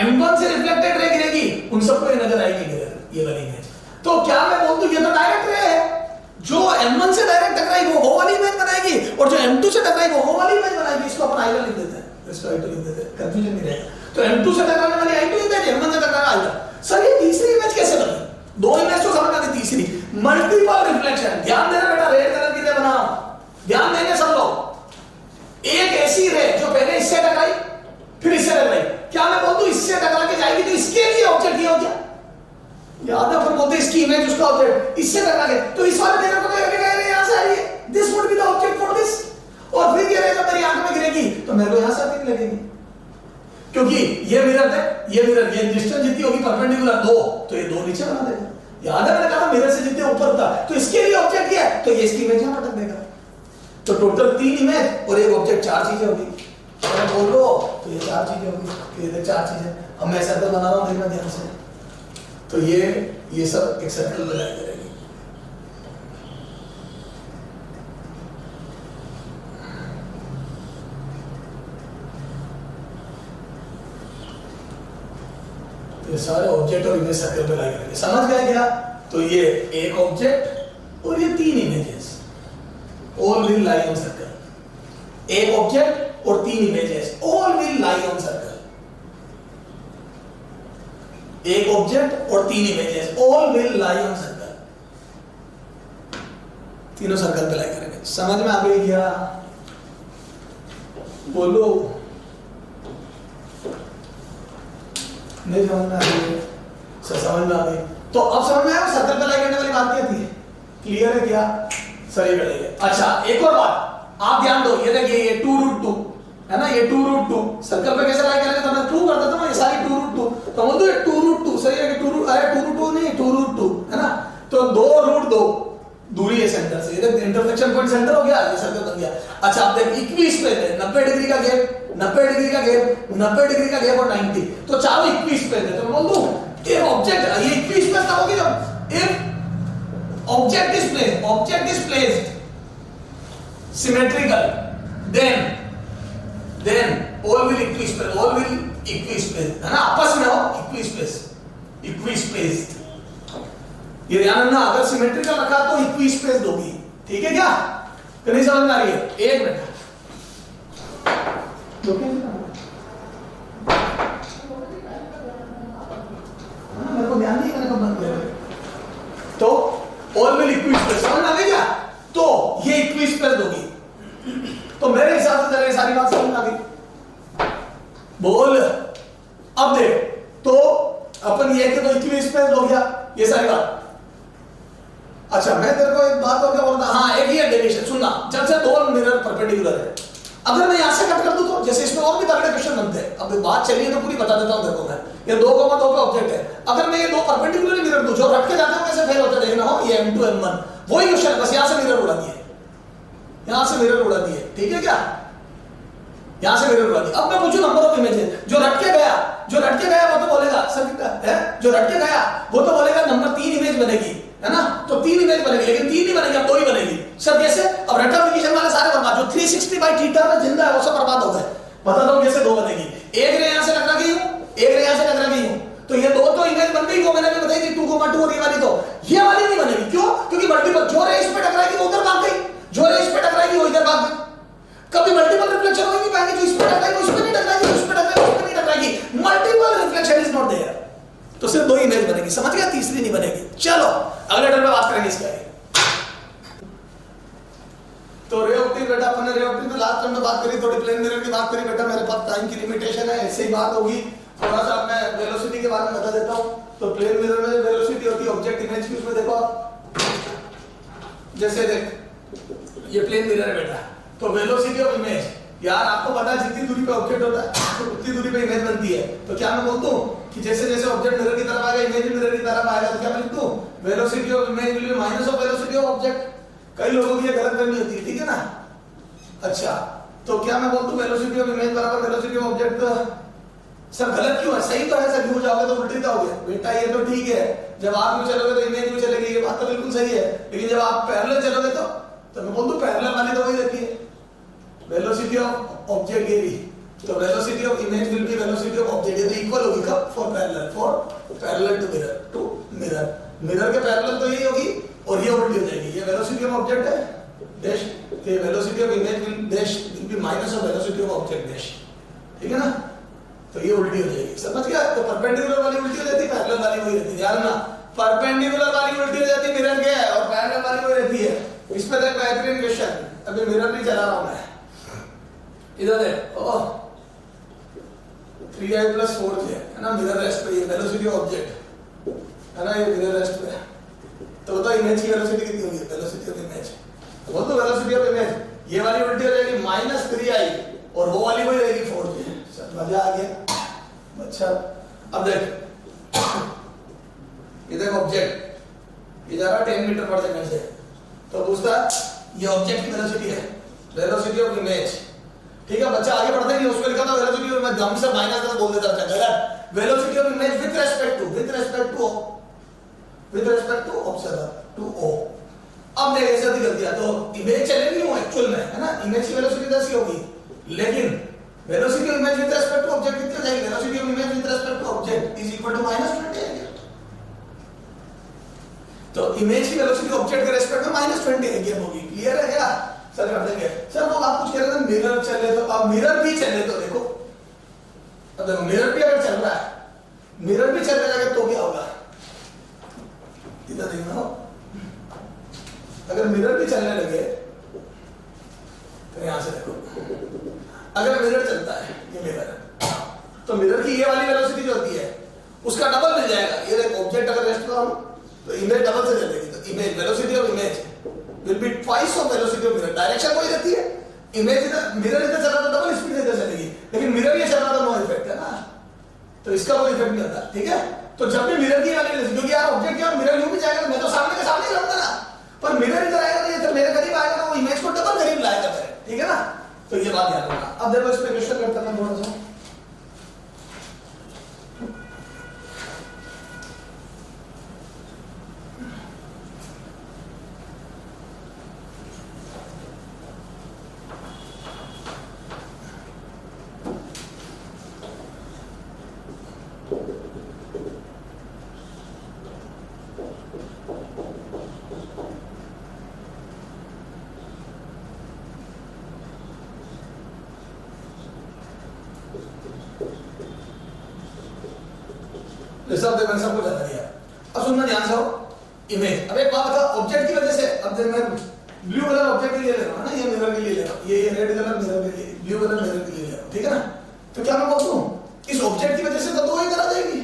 M1 से रिफ्लेक्टेड रे गिरेगी उन सबको ये नजर आएगी मिरर, ये वाली इमेज। तो क्या मैं बोल दूं ये तो डायरेक्ट रे है, जो M1 से डायरेक्ट टकराई वो वाली इमेज बनाएगी, और जो M2 से टकराई वो वाली इमेज बनाएगी। इसको अपन I1 लिख देते हैं, इसको I2 लिख देते हैं, कंफ्यूजन नहीं रहेगा। तो M2 से टकराने वाली I2 इमेज, M1 से टकराना I1। सर ये तीसरी इमेज कैसे बनी, दो इमेज तो समझ आती, तीसरी मल्टीपल रिफ्लेक्शन। ध्यान देना बेटा, रेड कलर की रे बनाओ, ध्यान देंगे सब लोग। एक ऐसी रे जो पहले इससे टकराई फिर इससे टकराई, क्या मैं बोल दूं इससे टकरा के जाएगी तो इसके लिए ऑब्जेक्ट ये हो गया, याद है अपन बोलते इसकी इमेज उसका ऑब्जेक्ट, इससे टकरा के, तो इस वाले देखो तो ये यहां से आ रही है, this would be the object for this, और फिर ये रे जब मेरी आंख में गिरेगी तो मेरे को यहां से आती लगेगी, क्योंकि ये मिरर है, ये मिरर, ये डिस्टेंस जितनी होगी परपेंडिकुलर 2, तो ये 2 नीचे बना देगा। याद है मैंने कहा था मिरर से जितने ऊपर था, तो इसके लिए ऑब्जेक्ट ये है, तो ये इसकी इमेज यहां पटक देगा। तो टोटल 3 इमेज और एक ऑब्जेक्ट, 4 चीजें होगी। अगर बोल लो तो ये 4 चीजें होगी, ये 4 चीजें। अब मैं सर्कल बना रहा हूं, देखना ध्यान से, तो ये सब एक सर्कल बनाई करेगी। ये सारे ऑब्जेक्ट और इमेज सर्कल पे लाई करेंगे। समझ गए क्या, तो ये एक ऑब्जेक्ट और ये 3 images, all will lie on circle. एक ऑब्जेक्ट और 3 images, all will lie on circle. एक ऑब्जेक्ट और 3 images, all will lie on circle. तीनों सर्कल पे लाई करेंगे। समझ में आ गई क्या, बोलो। नहीं समझ में आ गई, समझ में आ गई, तो अब समझ में आया सर्कल पे लाई करने वाली बात क्या थी, क्लियर है क्या, सही करेंगे। अच्छा एक और बात आप ध्यान दो, ये देखिए ये 2√2 है ना, ये 2√2 सर्कल पे कैसे लाई करेंगे, तो मैं प्रूव करता था ये सारी 2√2, तो बोल दो ये 2√2 सही है कि 2√2 नहीं 2√2 है ना, तो 2√2 दूरी है सेंटर से, ये इंटरसेक्शन पॉइंट सेंटर हो गया, ये सर्कल बन गया। अच्छा आप देख इक्विस पे है, 90 डिग्री का गैप, 90 डिग्री का गैप, 90 डिग्री का गैप और 90, तो चारों इक्विस पे है। तो बोल दूं ये ऑब्जेक्ट, ये इक्विस पे तब होगी जब if object is placed symmetrical, then all will equispaced है ना, आपस में हो equispaced। ये ध्यान रखना, अगर सिमेट्रिकल रखा तो इक्विस्पेस्ड होगी, ठीक है क्या, तो नहीं समझ में आ रही है, एक मिनट मेरे को ध्यान नहीं, मैंने कब बंद किया, तो ऑल विल इक्विस्पेस्ड, समझ में आ गई क्या, तो ये इक्विस्पेस्ड होगी। तो मेरे हिसाब से चले सारी बात समझ में आ गई, बोल। अब देख, तो अपन ये कि तो इक्विस्पेस्ड हो गया ये सारी बात। अच्छा मैं तेरे को एक बात और क्या बोलता, हाँ एक ये डेविएशन सुनना, जब से 2 मिरर परपेंडिकुलर है, अगर मैं यहां से कट कर दूं तो जैसे इसमें और भी तगड़े क्वेश्चन बनते हैं, अब बात चलिए तो पूरी बता देता हूं। देखो मैं ये 2,2 पे ऑब्जेक्ट है, अगर मैं ये 2 परपेंडिकुलर मिरर दूं, जो रट के जाते हैं कैसे फेल होते हैं देखना हो, ये M2 M1 वही क्वेश्चन है, बस यहां से मिरर उड़ा दिए, यहां से मिरर उड़ा दिए, ठीक है क्या, यहां से मिरर उड़ा दिए। अब मैं पूछूं नंबर ऑफ इमेजेस, जो रट के गया वो तो बोलेगा सर है, जो रट के गया वो तो बोलेगा नंबर 3 इमेज बनेगी है ना, तो 3 इमेज बनेगी, लेकिन 3 नहीं बनेगी, अब 2 ही बनेगी। सर कैसे, अब रेक्टिफिकेशन वाले सारे बर्बाद, जो 360 बाय थीटा में जिंदा है वो सब बर्बाद हो गए। बता दो कैसे 2 बनेगी, एक रे यहां से टकरा गई हूं, एक रे यहां से टकरा गई हूं, तो ये 2 तो इमेज बन गई, वो मैंने भी बताई थी 2,2 और ये वाली, तो ये वाली नहीं बनेगी, क्यों, क्योंकि मल्टीपल, जो रे इस पे टकराएगी वो उधर भाग गई, जो रे इस पे टकराएगी वो इधर भाग गई। कभी मल्टीपल रिफ्लेक्शन हो ही नहीं पाएंगे, जो इस पे टकराएगी उस पे नहीं टकराएगी, उस पे टकराएगी उस पे नहीं टकराएगी, multiple reflection is not there, तो सिर्फ 2 इमेज बनेगी। बनेगी, समझ गया, तीसरी नहीं बनेगी। चलो अगले टर्म में बात करेंगे इसका। तो रे ऑप्टिक बेटा अपन ने रे ऑप्टिक में लास्ट टर्म में बात करी, थोड़ी प्लेन मिरर की बात करी बेटा, मेरे पास टाइम की लिमिटेशन है, ऐसे ही बात होगी। थोड़ा सा मैं वेलोसिटी के बारे में बता देता हूं। तो प्लेन मिरर में वेलोसिटी होती है ऑब्जेक्ट इमेज की, उसमें देखो आप, जैसे देख ये प्लेन मिरर है बेटा, तो वेलोसिटी ऑफ इमेज, यार आपको पता है जितनी दूरी पे ऑब्जेक्ट होता है तो उतनी दूरी पे इमेज बनती है। तो क्या मैं बोलता हूं कि जैसे जैसे ऑब्जेक्ट मिरर की तरफ आएगा, इमेज मिरर की तरफ आएगा, तो क्या मैं लिख दूं, velocity of image will be minus of velocity of object. कई लोगों की ये गलत फहमी होती है, ठीक है ना। अच्छा, तो क्या मैं बोलता हूं वेलोसिटी ऑफ इमेज बराबर वेलोसिटी ऑफ ऑब्जेक्ट। सर गलत क्यों है, सही तो है सर, क्यों जाओगे तो उल्टी जाओगे बेटा, ये तो ठीक है, जब आप भी चलोगे तो इमेज भी चलेगी, ये बात तो बिल्कुल सही है। लेकिन जब आप पैरेलल चलोगे तो मैं बोलता हूं पैरेलल वाली तो वही रहती है, वेलोसिटी ऑफ ऑब्जेक्ट ये भी, तो velocity of image will be velocity of object, ये तो इक्वल होगी कब, for parallel to mirror, mirror के पैरेलल तो यही होगी और ये उल्टी हो जाएगी। ये वेलोसिटी ऑफ ऑब्जेक्ट है डैश, तो velocity of image will be minus of velocity of object dash, ठीक है ना। तो ये उल्टी हो जाएगी, समझ गया। तो परपेंडिकुलर वाली उल्टी हो जाती है, पैरेलल वाली वही रहती है, ध्यान रखना। परपेंडिकुलर वाली उल्टी हो जाती है मिरर के, और पैरेलल वाली वही रहती है। इसमें देख बेहतरीन क्वेश्चन, अभी मिरर नहीं चला रहा हूं मैं, इधर देख, ओह 3i + 4j है ना, मिरर रेस्ट पे, ये वेलोसिटी ऑफ ऑब्जेक्ट है ना, ये मिरर रेस्ट पे। तो बताओ इमेज की वेलोसिटी कितनी होगी, वेलोसिटी ऑफ इमेज, बोल दो वेलोसिटी ऑफ इमेज, ये वाली उल्टी हो जाएगी -3i और वो वाली वही रहेगी 4j। मजा आ गया। अच्छा अब देख, ये देख ऑब्जेक्ट, ये जा रहा 10 मीटर पर सेकंड से, तो पूछता ये ऑब्जेक्ट की वेलोसिटी है, वेलोसिटी ऑफ इमेज, ठीक है। बच्चा आगे बढ़ता नहीं, उसमें लिखा था वेलोसिटी ऑफ इमेज, दम से -10 बोल देता था, गलत। Velocity of image with respect to observer to O. अब देख ऐसे कर दिया तो इमेज चलेगी वो एक्चुअल में, है ना, इमेज की वेलोसिटी 10 ही होगी, लेकिन velocity of image with respect to object कितनी हो जाएगी, velocity of image with respect to object is equal to -20। तो इमेज की वेलोसिटी ऑब्जेक्ट के रिस्पेक्ट में -20 है, ये होगी, क्लियर है क्या सर, कर देंगे सर। वो आप कुछ कह रहे थे मिरर चले, तो अब मिरर भी चले तो देखो, अब देखो मिरर भी अगर चल रहा है, मिरर भी चलने लगे तो क्या होगा, इधर देखना, अगर मिरर भी चलने लगे तो यहां से देखो, अगर मिरर चलता है, ये मिरर है, तो मिरर की ये वाली वेलोसिटी जो होती है उसका डबल मिल जाएगा। ये देखो ऑब्जेक्ट अगर रेस्ट कर तो इमेज डबल से चलेगी, तो image velocity of image will be twice of velocity of mirror, direction वही रहती है, इमेज इधर, मिरर इधर चल रहा तो डबल स्पीड से इधर चलेगी, लेकिन मिरर ये चल रहा तो नो इफेक्ट है ना, तो इसका कोई इफेक्ट नहीं होता, ठीक है। तो जब भी मिरर की वाली, क्योंकि यार ऑब्जेक्ट क्या मिरर यूं भी जाएगा, मैं तो सामने के सामने रहूंगा ना, पर मिरर इधर आएगा तो ये मेरे करीब आएगा तो वो इमेज को डबल करीब लाएगा, ठीक है ना। तो ये बात याद रखना। अब देखो इस पे क्वेश्चन करता हूं थोड़ा सा, सब मैंने सबको बता दिया। अब सुनना ध्यान से हो, इमेज, अब एक बात बता, ऑब्जेक्ट की वजह से, अब देख मैं ब्लू कलर ऑब्जेक्ट के लिए ले रहा हूं ना, ये मिरर के लिए ले रहा हूं, ये रेड कलर मिरर के लिए, ब्लू कलर मिरर के लिए ले रहा हूं, ठीक है ना। तो क्या मैं बोलता हूं इस ऑब्जेक्ट की वजह से तो दो ही करा जाएगी,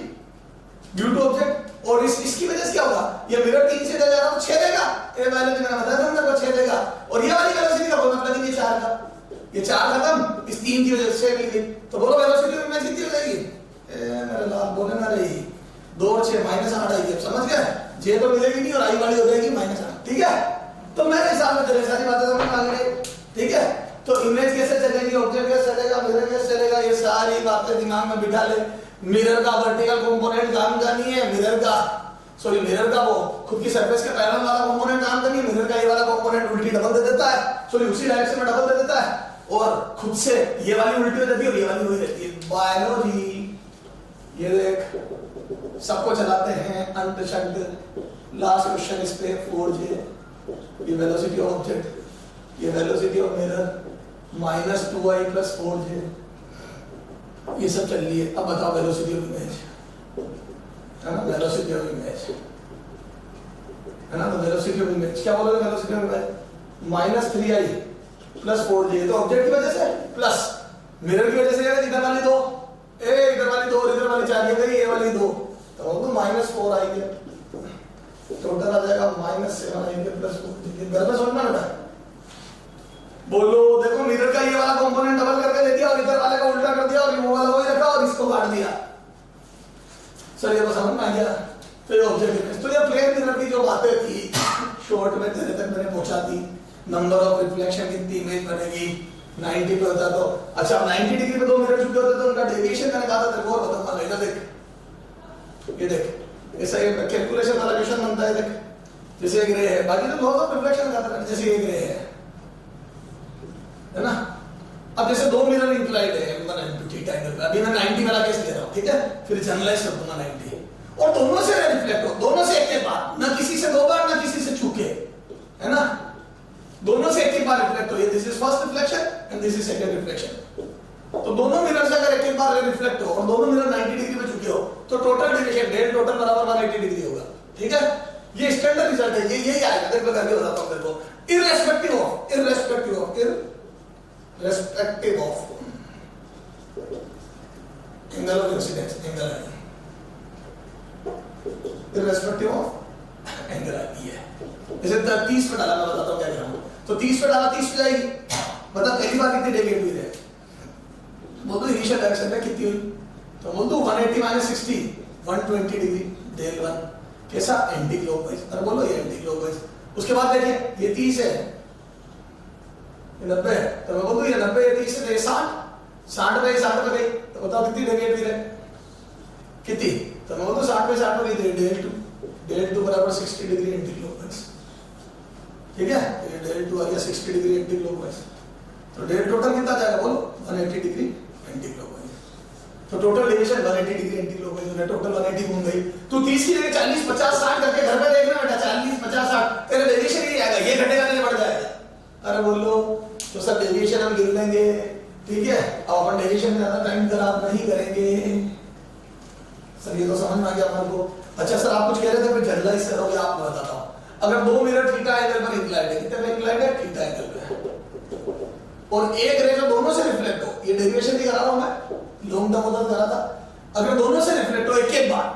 ड्यू टू ऑब्जेक्ट, और इसकी वजह से क्या होगा, ये मिरर 3 से जा रहा है, 6 देगा, ये वाले मैंने बताया था मेरे को 6 देगा, और ये वाली वेलोसिटी का बोल मतलब ये 4 का, ये 4 खत्म, इस 3 की वजह से 6 मिल गई, तो बोलो वेलोसिटी में इमेज कितनी हो जाएगी, मेरे लाल बोले ना रही 2 और 6 -8 आएगी, समझ गए, जे तो मिलेगी नहीं और आई वाली हो जाएगी -8, ठीक है। तो मेरे हिसाब से तेरे सारी बातें समझ आ गई, ठीक है। तो इमेज कैसे चलेगी, ऑब्जेक्ट कैसे चलेगा, मिरर कैसे चलेगा, ये सारी बातें दिमाग में बिठा ले। मिरर का वर्टिकल कंपोनेंट काम का नहीं है, मिरर का मिरर का वो खुद की सरफेस के पैरेलल वाला कंपोनेंट काम करनी है, मिरर का ये वाला कंपोनेंट उल्टी डबल दे देता है, उसी डायरेक्शन में डबल दे देता है, और खुद से ये वाली उल्टी हो जाती है और ये वाली वही रहती है। बायोलॉजी, ये देख सबको चलाते हैं अंत शब्द, लास्ट क्वेश्चन इस पे 4j, ये वेलोसिटी ऑफ ऑब्जेक्ट, ये velocity of mirror -2i + 4j, ये सब चल रही है। अब बताओ वेलोसिटी ऑफ इमेज, है ना, वेलोसिटी ऑफ इमेज है ना, तो वेलोसिटी ऑफ इमेज क्या बोलोगे, velocity of image -3i + 4j, तो ऑब्जेक्ट की वजह से प्लस मिरर की वजह से इधर वाली 2 इधर वाली 2 और इधर वाली 4 ये गई, ये वाली 2, तो -4i के टोटल आ जाएगा -7i के + 4j। घर में सोचना बेटा, बोलो देखो मिरर का ये वाला कंपोनेंट डबल करके दे दिया और इधर वाले का उल्टा कर दिया और वो वाला वही रखा और इसको काट दिया। सर ये तो समझ में आ गया। फिर ऑब्जेक्ट, तो ये प्लेन मिरर की जो बातें थी शॉर्ट में तेरे तक मैंने पहुंचा दी। नंबर ऑफ रिफ्लेक्शन कितनी इमेज बनेगी, 90 पे होता तो अच्छा 90 डिग्री पे दो मिरर झुके होते तो उनका डेविएशन मैंने कहा था तेरे को, और बताऊंगा इधर देख, ये देख ऐसा ये कैलकुलेशन वाला क्वेश्चन बनता है, देख जैसे एक रे है, बाकी तो लॉज ऑफ रिफ्लेक्शन का था, जैसे एक रे है ना। अब जैसे दो मिरर इंक्लाइंड है m1 m2 थीटा एंगल पे, अभी मैं 90 वाला केस ले रहा हूं, ठीक है, फिर जनरलाइज कर दूंगा 90, और दोनों से रिफ्लेक्ट हो, दोनों से एक एक बार, ना किसी से दो बार ना किसी से छूके, है ना, दोनों से एक एक बार रिफ्लेक्ट हो, ये this is first reflection and this is second reflection. तो दोनों मिरर से अगर एक एक बार रिफ्लेक्ट हो और दोनों मिरर 90 डिग्री पे झुके हो तो टोटल ड्यूरेशन डेल टोटल बराबर 180 डिग्री होगा, ठीक है। ये स्टैंडर्ड रिजल्ट है, ये यही आएगा, देख लो करके बताता हूं तेरे को, irrespective of angle of incidence, irrespective of angle I है। जैसे 30 पे डाला, मैं बताता हूं क्या कर रहा हूं, तो 30 पे डाला 30 पे जाएगी, मतलब पहली बार कितनी डेविएट हुई है, बोल दो इनिशियल डायरेक्शन में कितनी हुई, तो बोल दो 180 - 60 120 डिग्री डेल 1 कैसा, एंटी क्लॉकवाइज, अरे बोलो ये एंटी क्लॉकवाइज। उसके बाद देखिए ये 30 है, ये 90 है, तो मैं बोल दूं ये 90 ये 30 है, तो ये 60 पे 60 पे गई, तो बताओ कितनी डेविएट हुई है, कितनी, तो मैं बोल दूं 60 पे 60 पे गई, डेल 2 बराबर 60 डिग्री एंटी क्लॉकवाइज, ठीक है, ये डेल 2 आ गया 60 डिग्री एंटी क्लॉकवाइज, तो डेल टोटल कितना जाएगा बोलो 180 डिग्री एंटी क्लॉकवाइज, तो total deviation 180 degree anti clockwise है, टोटल 180 घूम गई। तो 30 की जगह 40 50 60 करके घर पे देखना बेटा, 40 50 60 तेरा डेविएशन ही आएगा, ये घटेगा नहीं बढ़ जाएगा। अरे बोलो तो सब डेविएशन हम गिन लेंगे, ठीक है, अब अपन डेविएशन में ज्यादा टाइम खराब नहीं करेंगे। सर ये तो समझ में आ गया हमारे को। अच्छा सर आप कुछ कह रहे थे, फिर जनरलाइज करोगे, आपको बताता हूं। अगर दो मिरर थीटा एंगल पर इंक्लाइंड है, कितने पे इंक्लाइंड है, थीटा एंगल पे, और एक रे जो दोनों से रिफ्लेक्ट हो, ये डेविएशन भी करा रहा हूं मैं, लॉन्ग टर्म उधर करा था, अगर दोनों से रिफ्लेक्ट हो एक एक बार,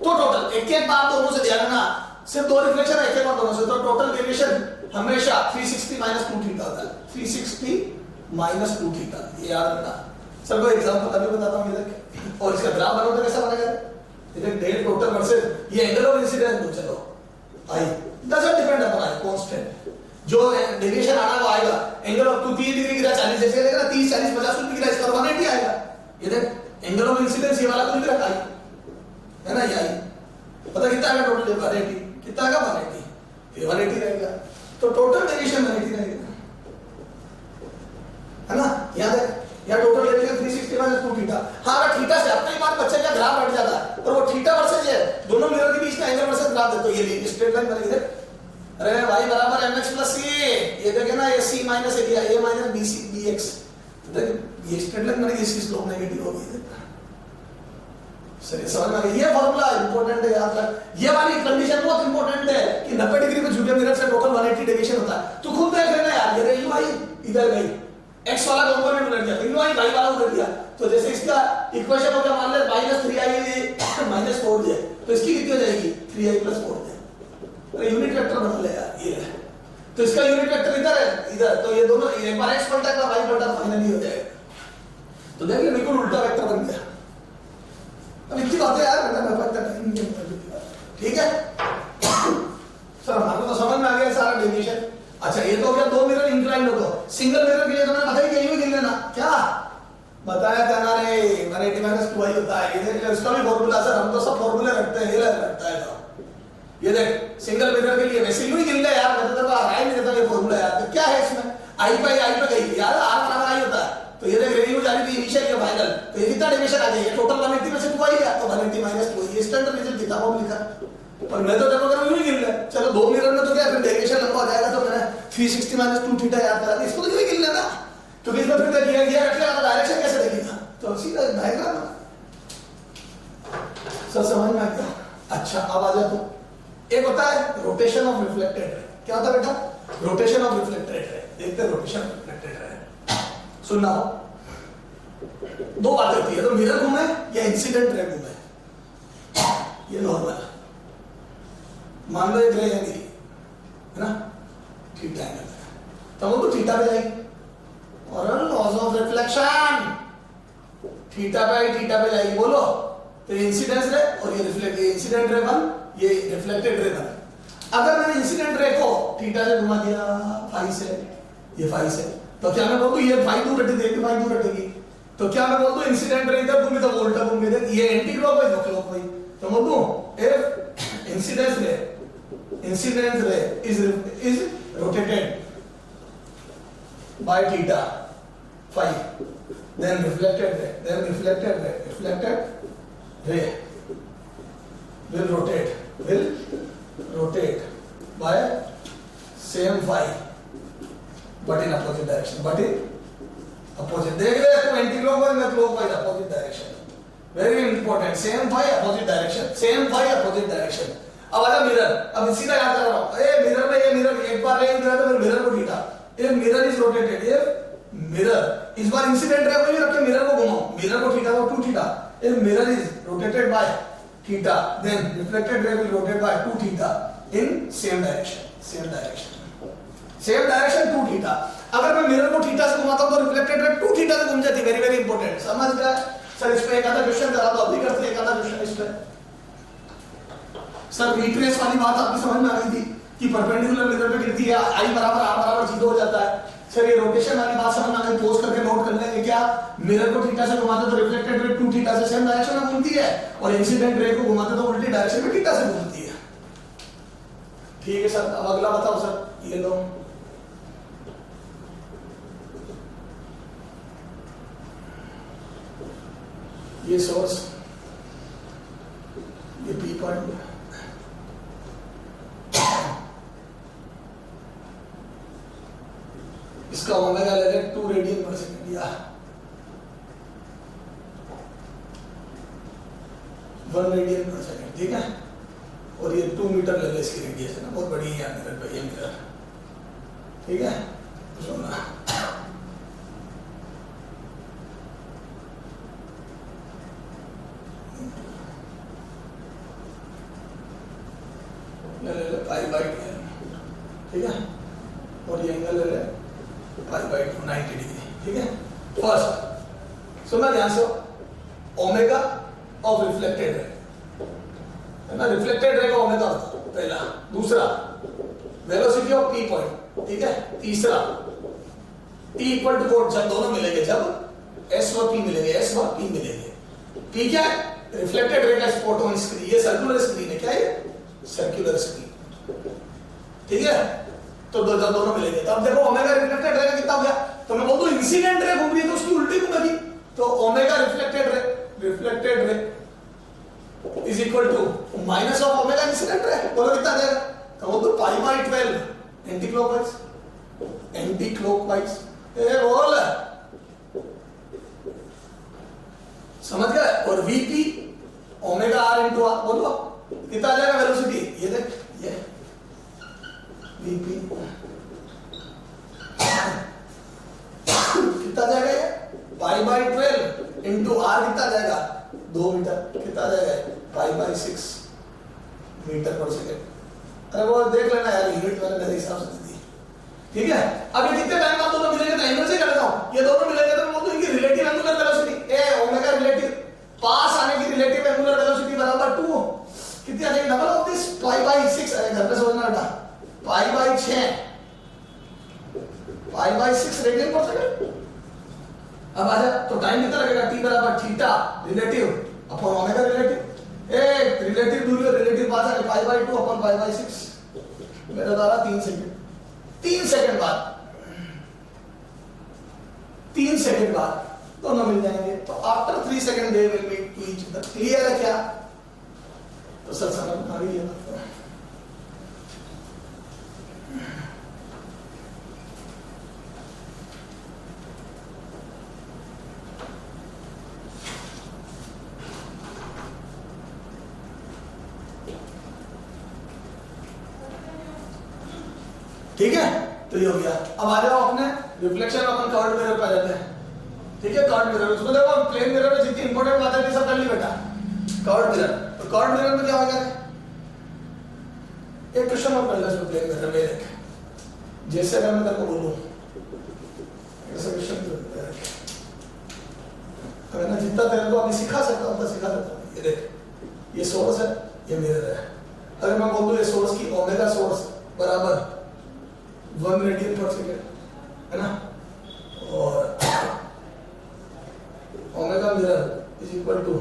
तो टोटल एक एक बार दोनों से, ध्यान रखना सिर्फ दो रिफ्लेक्शन एक एक बार दोनों से, तो टोटल डेविएशन हमेशा 360 - 2 थीटा होता है, 360 - 2 थीटा, ये याद रखना। सर कोई एग्जांपल अभी बताता हूं, ये देख, और इसका ग्राफ बनाओ तो कैसा बनेगा, ये देख डेल टोटल वर्सेस ये एंगल ऑफ इंसिडेंस, तो चलो I doesn't depend upon I constant, जो डेविएशन आना वो आएगा, एंगल ऑफ 30 डिग्री गिरा 40 जैसे लगेगा, 30 40 50 कुछ भी गिरा, इसका 180 आएगा। ये देख एंगल ऑफ इंसिडेंस ये वाला कुछ भी रखा है ना, ये आई पता कितना आएगा टोटल, 180 कितना आएगा 180, ये 180 रहेगा, तो टोटल डेविएशन 180 रहेगा, है ना। याद है या टोटल डेविएशन 360 - 2 थीटा। हां अगर थीटा से अपनी बात बच्चे का ग्राफ हट जाता है और वो थीटा वर्सेस ये दोनों मिरर के बीच का एंगल वर्सेस ग्राफ दे, तो ये स्ट्रेट लाइन बनेगी। अरे y बराबर mx + c, ये देखे ना, ये c - a, ये - bc bx, देख ये स्ट्रेट लाइन बनेगी, इसकी स्लोप नेगेटिव होगी। सर ये समझ में आ गया, ये फार्मूला इंपॉर्टेंट है, याद रख, ये वाली कंडीशन बहुत इंपॉर्टेंट है कि 90 डिग्री पे झुके मिरर से टोटल 180 डेविएशन होता है। तो खुद देख लेना यार, ये u आई इधर गई, x वाला कंपोनेंट उलट गया, u आई y वाला उलट गया, तो जैसे इसका इक्वेशन हो गया मान ले -3i - 4j, तो इसकी कितनी हो जाएगी 3i + 4j। अरे यूनिट वेक्टर बना ले यार, ये है, तो इसका यूनिट वेक्टर इधर है, इधर, तो ये दोनों एक बार x पलटा का y पलटा फाइनली हो जाएगा, तो देख ले बिल्कुल उल्टा वेक्टर बन गया। अब इतनी बातें यार बेटा मैं पता नहीं, ठीक है सर हमारे तो समझ में आ गया सारा डेविएशन। अच्छा ये तो हो गया दो मिरर इंक्लाइंड हो तो, सिंगल मिरर के लिए तो मैंने बताया कि यही गिन लेना, क्या बताया था ना रे, 180 - 2i होता है, ये देख इसका भी फार्मूला, सर हम तो सब फार्मूले रखते हैं, ये रखता है तो ये देख सिंगल मिरर के लिए वैसे यूं ही गिन ले यार, मैं तो हराई नहीं देता ये फार्मूला यार, तो क्या है इसमें i पे गई यार, r बराबर i होता है, तो ये देख रेडियो जा रही थी इनिशियल या फाइनल, तो ये कितना डेविएशन आ गई, ये टोटल 180 में से 2i गया, तो 180 - 2 ये स्टैंडर्ड रिजल्ट किताबों में लिखा, और मैं तो देखो अगर यूं ही गिन ले, चलो दो मिरर में तो क्या फिर डेविएशन लंबा हो जाएगा, तो मैंने 360 - 2 थीटा याद करा, इसको तो यूं ही गिन लेना, क्योंकि इसमें फिर गियर रख लिया तो डायरेक्शन कैसे देखेगा, तो सीधा डायग्राम सर समझ में आ गया? अच्छा अब आ जा तू। एक होता है रोटेशन ऑफ रिफ्लेक्टेड रे। क्या होता है बेटा? Rotation of reflected ray. देखते हैं रोटेशन ऑफ रिफ्लेक्टेड रे। सुनना, दो बातें होती है, तो मिरर घूमे या इंसिडेंट रे घूमे, ये नॉर्मल। मान लो एक रे है मेरी, है ना, थीटा एंगल, तो वो तो थीटा पे जाएगी, और लॉज ऑफ रिफ्लेक्शन थीटा पे जाएगी। बोलो, तो इंसिडेंस रे और ये रिफ्लेक्ट, ये इंसिडेंट रे बन, ये रिफ्लेक्टेड रे बन। अगर मैंने इंसिडेंट रे को थीटा से घुमा दिया फाई से, ये फाई से, तो क्या मैं बोल दूं ये फाई दूर हटेगी, ये फाई दूर हटेगी, तो क्या मैं बोल दूं इंसिडेंट रे इधर घूमी तो वो उल्टा घूम गई, ये एंटी क्लॉकवाइज और क्लॉकवाइज, तो बोल दूं इफ इंसिडेंस रे is rotated by theta phi, then reflected ray will rotate by same phi but in opposite direction, देख ले तू, एंटी क्लॉकवाइज में clockwise, opposite direction, very important, same phi opposite direction. अब आजा मिरर, अब सीधा याद कर रहा हूं, ए मिरर में ये मिरर एक बार रे दिया तो मिरर को theta, if mirror is rotated, if mirror इस बार इंसिडेंट रे को नहीं रख के मिरर को घुमाओ, मिरर को थीटा को 2 theta, if mirror is rotated by theta then reflected ray will rotate by 2 theta in same direction 2 theta. अगर मैं मिरर को थीटा से घुमाता हूं तो रिफ्लेक्टेड रे 2 थीटा से घूम जाती, वेरी वेरी इंपॉर्टेंट। समझ गया सर? इस पे एक आधा क्वेश्चन करा दो, अभी करते हैं एक आधा क्वेश्चन इस पे। सर रिट्रेस वाली बात आपकी समझ में आ गई थी कि परपेंडिकुलर मिरर पे गिरती है, आई बराबर आर बराबर 0 हो जाता है। सर ये रोटेशन वाली बात समझ में आ गई, पोज करके नोट कर लेंगे क्या, मिरर को थीटा से घुमाते तो रिफ्लेक्टेड रे 2 थीटा से सेम डायरेक्शन में घूमती है, और इंसिडेंट रे को घुमाते तो उल्टी डायरेक्शन में थीटा से घूमती है। ठीक है सर, अब अगला बताओ सर, ये लो ये सोर्स, ये पी पॉइंट, इसका ओमेगा ले लें 2 रेडियन पर सेकंड या 1 रेडियन पर सेकंड, ठीक है, और ये 2 मीटर ले लें इसकी रेडियस है ना, बहुत बड़ी है मिरर पे, ये मिरर, ठीक है। सुनना, ले ले पाई बाई 2, ठीक है, और ये एंगल ले ले पाई बाई 2 90 डिग्री, ठीक है। फर्स्ट सुनना ध्यान से, ओमेगा ऑफ रिफ्लेक्टेड रे, है ना, रिफ्लेक्टेड रे का ओमेगा पहला, दूसरा वेलोसिटी ऑफ पी पॉइंट, ठीक है, तीसरा टी इक्वल टू कोड, जब दोनों मिलेंगे, जब एस व पी मिलेंगे, एस व पी मिलेंगे। पी क्या है? रिफ्लेक्टेड रे का स्पॉट ऑन स्क्रीन, ये सर्कुलर स्क्रीन है, क्या है? सर्कुलर स्क्रीन, ठीक है। तो जब दोनों मिलेंगे तब देखो ओमेगा रिफ्लेक्टेड रे का कितना हो गया, तो मैं बोल दूं इंसिडेंट रे घूम रही है तो उसकी उल्टी घूमेगी, तो omega reflected ray is equal to minus of omega incident ray, बोलो कितना आ जाएगा, तो बोल दो पाई बाई 12 एंटी क्लॉकवाइज, ए बोल समझ गए। और VP omega R into R, बोलो कितना आ जाएगा वेलोसिटी, ये देख, ये वीपी कितना जाएगा, ये पाई बाई 12 इंटू आर कितना जाएगा, 2 मीटर, कितना जाएगा, पाई बाई 6 मीटर पर सेकेंड। अरे वो देख लेना यार, यूनिट मैंने मेरे हिसाब से दी, ठीक है। अब ये कितने टाइम बाद दोनों मिलेंगे, तो एंगल से कर लेता हूं, ये दोनों मिलेंगे तो मैं बोलता हूं इनकी रिलेटिव एंगुलर वेलोसिटी, ए ओमेगा रिलेटिव, पास आने की रिलेटिव एंगुलर वेलोसिटी बराबर 2 कितनी आ जाएगी, double of this pi by 6, अरे घर पे समझना बेटा, पाई बाई 6 रेडियन पर सेकंड। अब आ जा, तो टाइम कितना लगेगा, टी बराबर theta relative upon omega relative, a relative दूरी और रिलेटिव पास है, pi by 2 upon pi by 6, मेरा द्वारा 3 सेकंड, 3 सेकंड बाद दोनों मिल जाएंगे, तो after 3 second they will meet to each other. Clear है क्या? तो सर समझ में आ रही है बात? ठीक है, तो ये हो गया। अब आ जाओ अपने रिफ्लेक्शन अपन कर्व्ड मिरर पे आ जाते हैं। ठीक है, कर्व्ड मिरर, उसमें देखो हम प्लेन मिरर में जितनी इंपॉर्टेंट बातें थी सब कर ली बेटा। कर्व्ड मिरर, तो कर्व्ड मिरर में क्या होगा, एक क्वेश्चन और कर ले इसमें प्लेन मिरर में देख, जैसे अगर मैं तेरे को बोलूं ऐसा क्वेश्चन अगर मैं जितना तेरे को अभी सिखा सकता हूं उतना सिखा देता हूं। ये देख, ये सोर्स है, ये मिरर है। अगर मैं बोल दूं ये सोर्स की ओमेगा सोर्स बराबर 1 रेडियन पर सेकेंड है ना, और omega mirror is equal to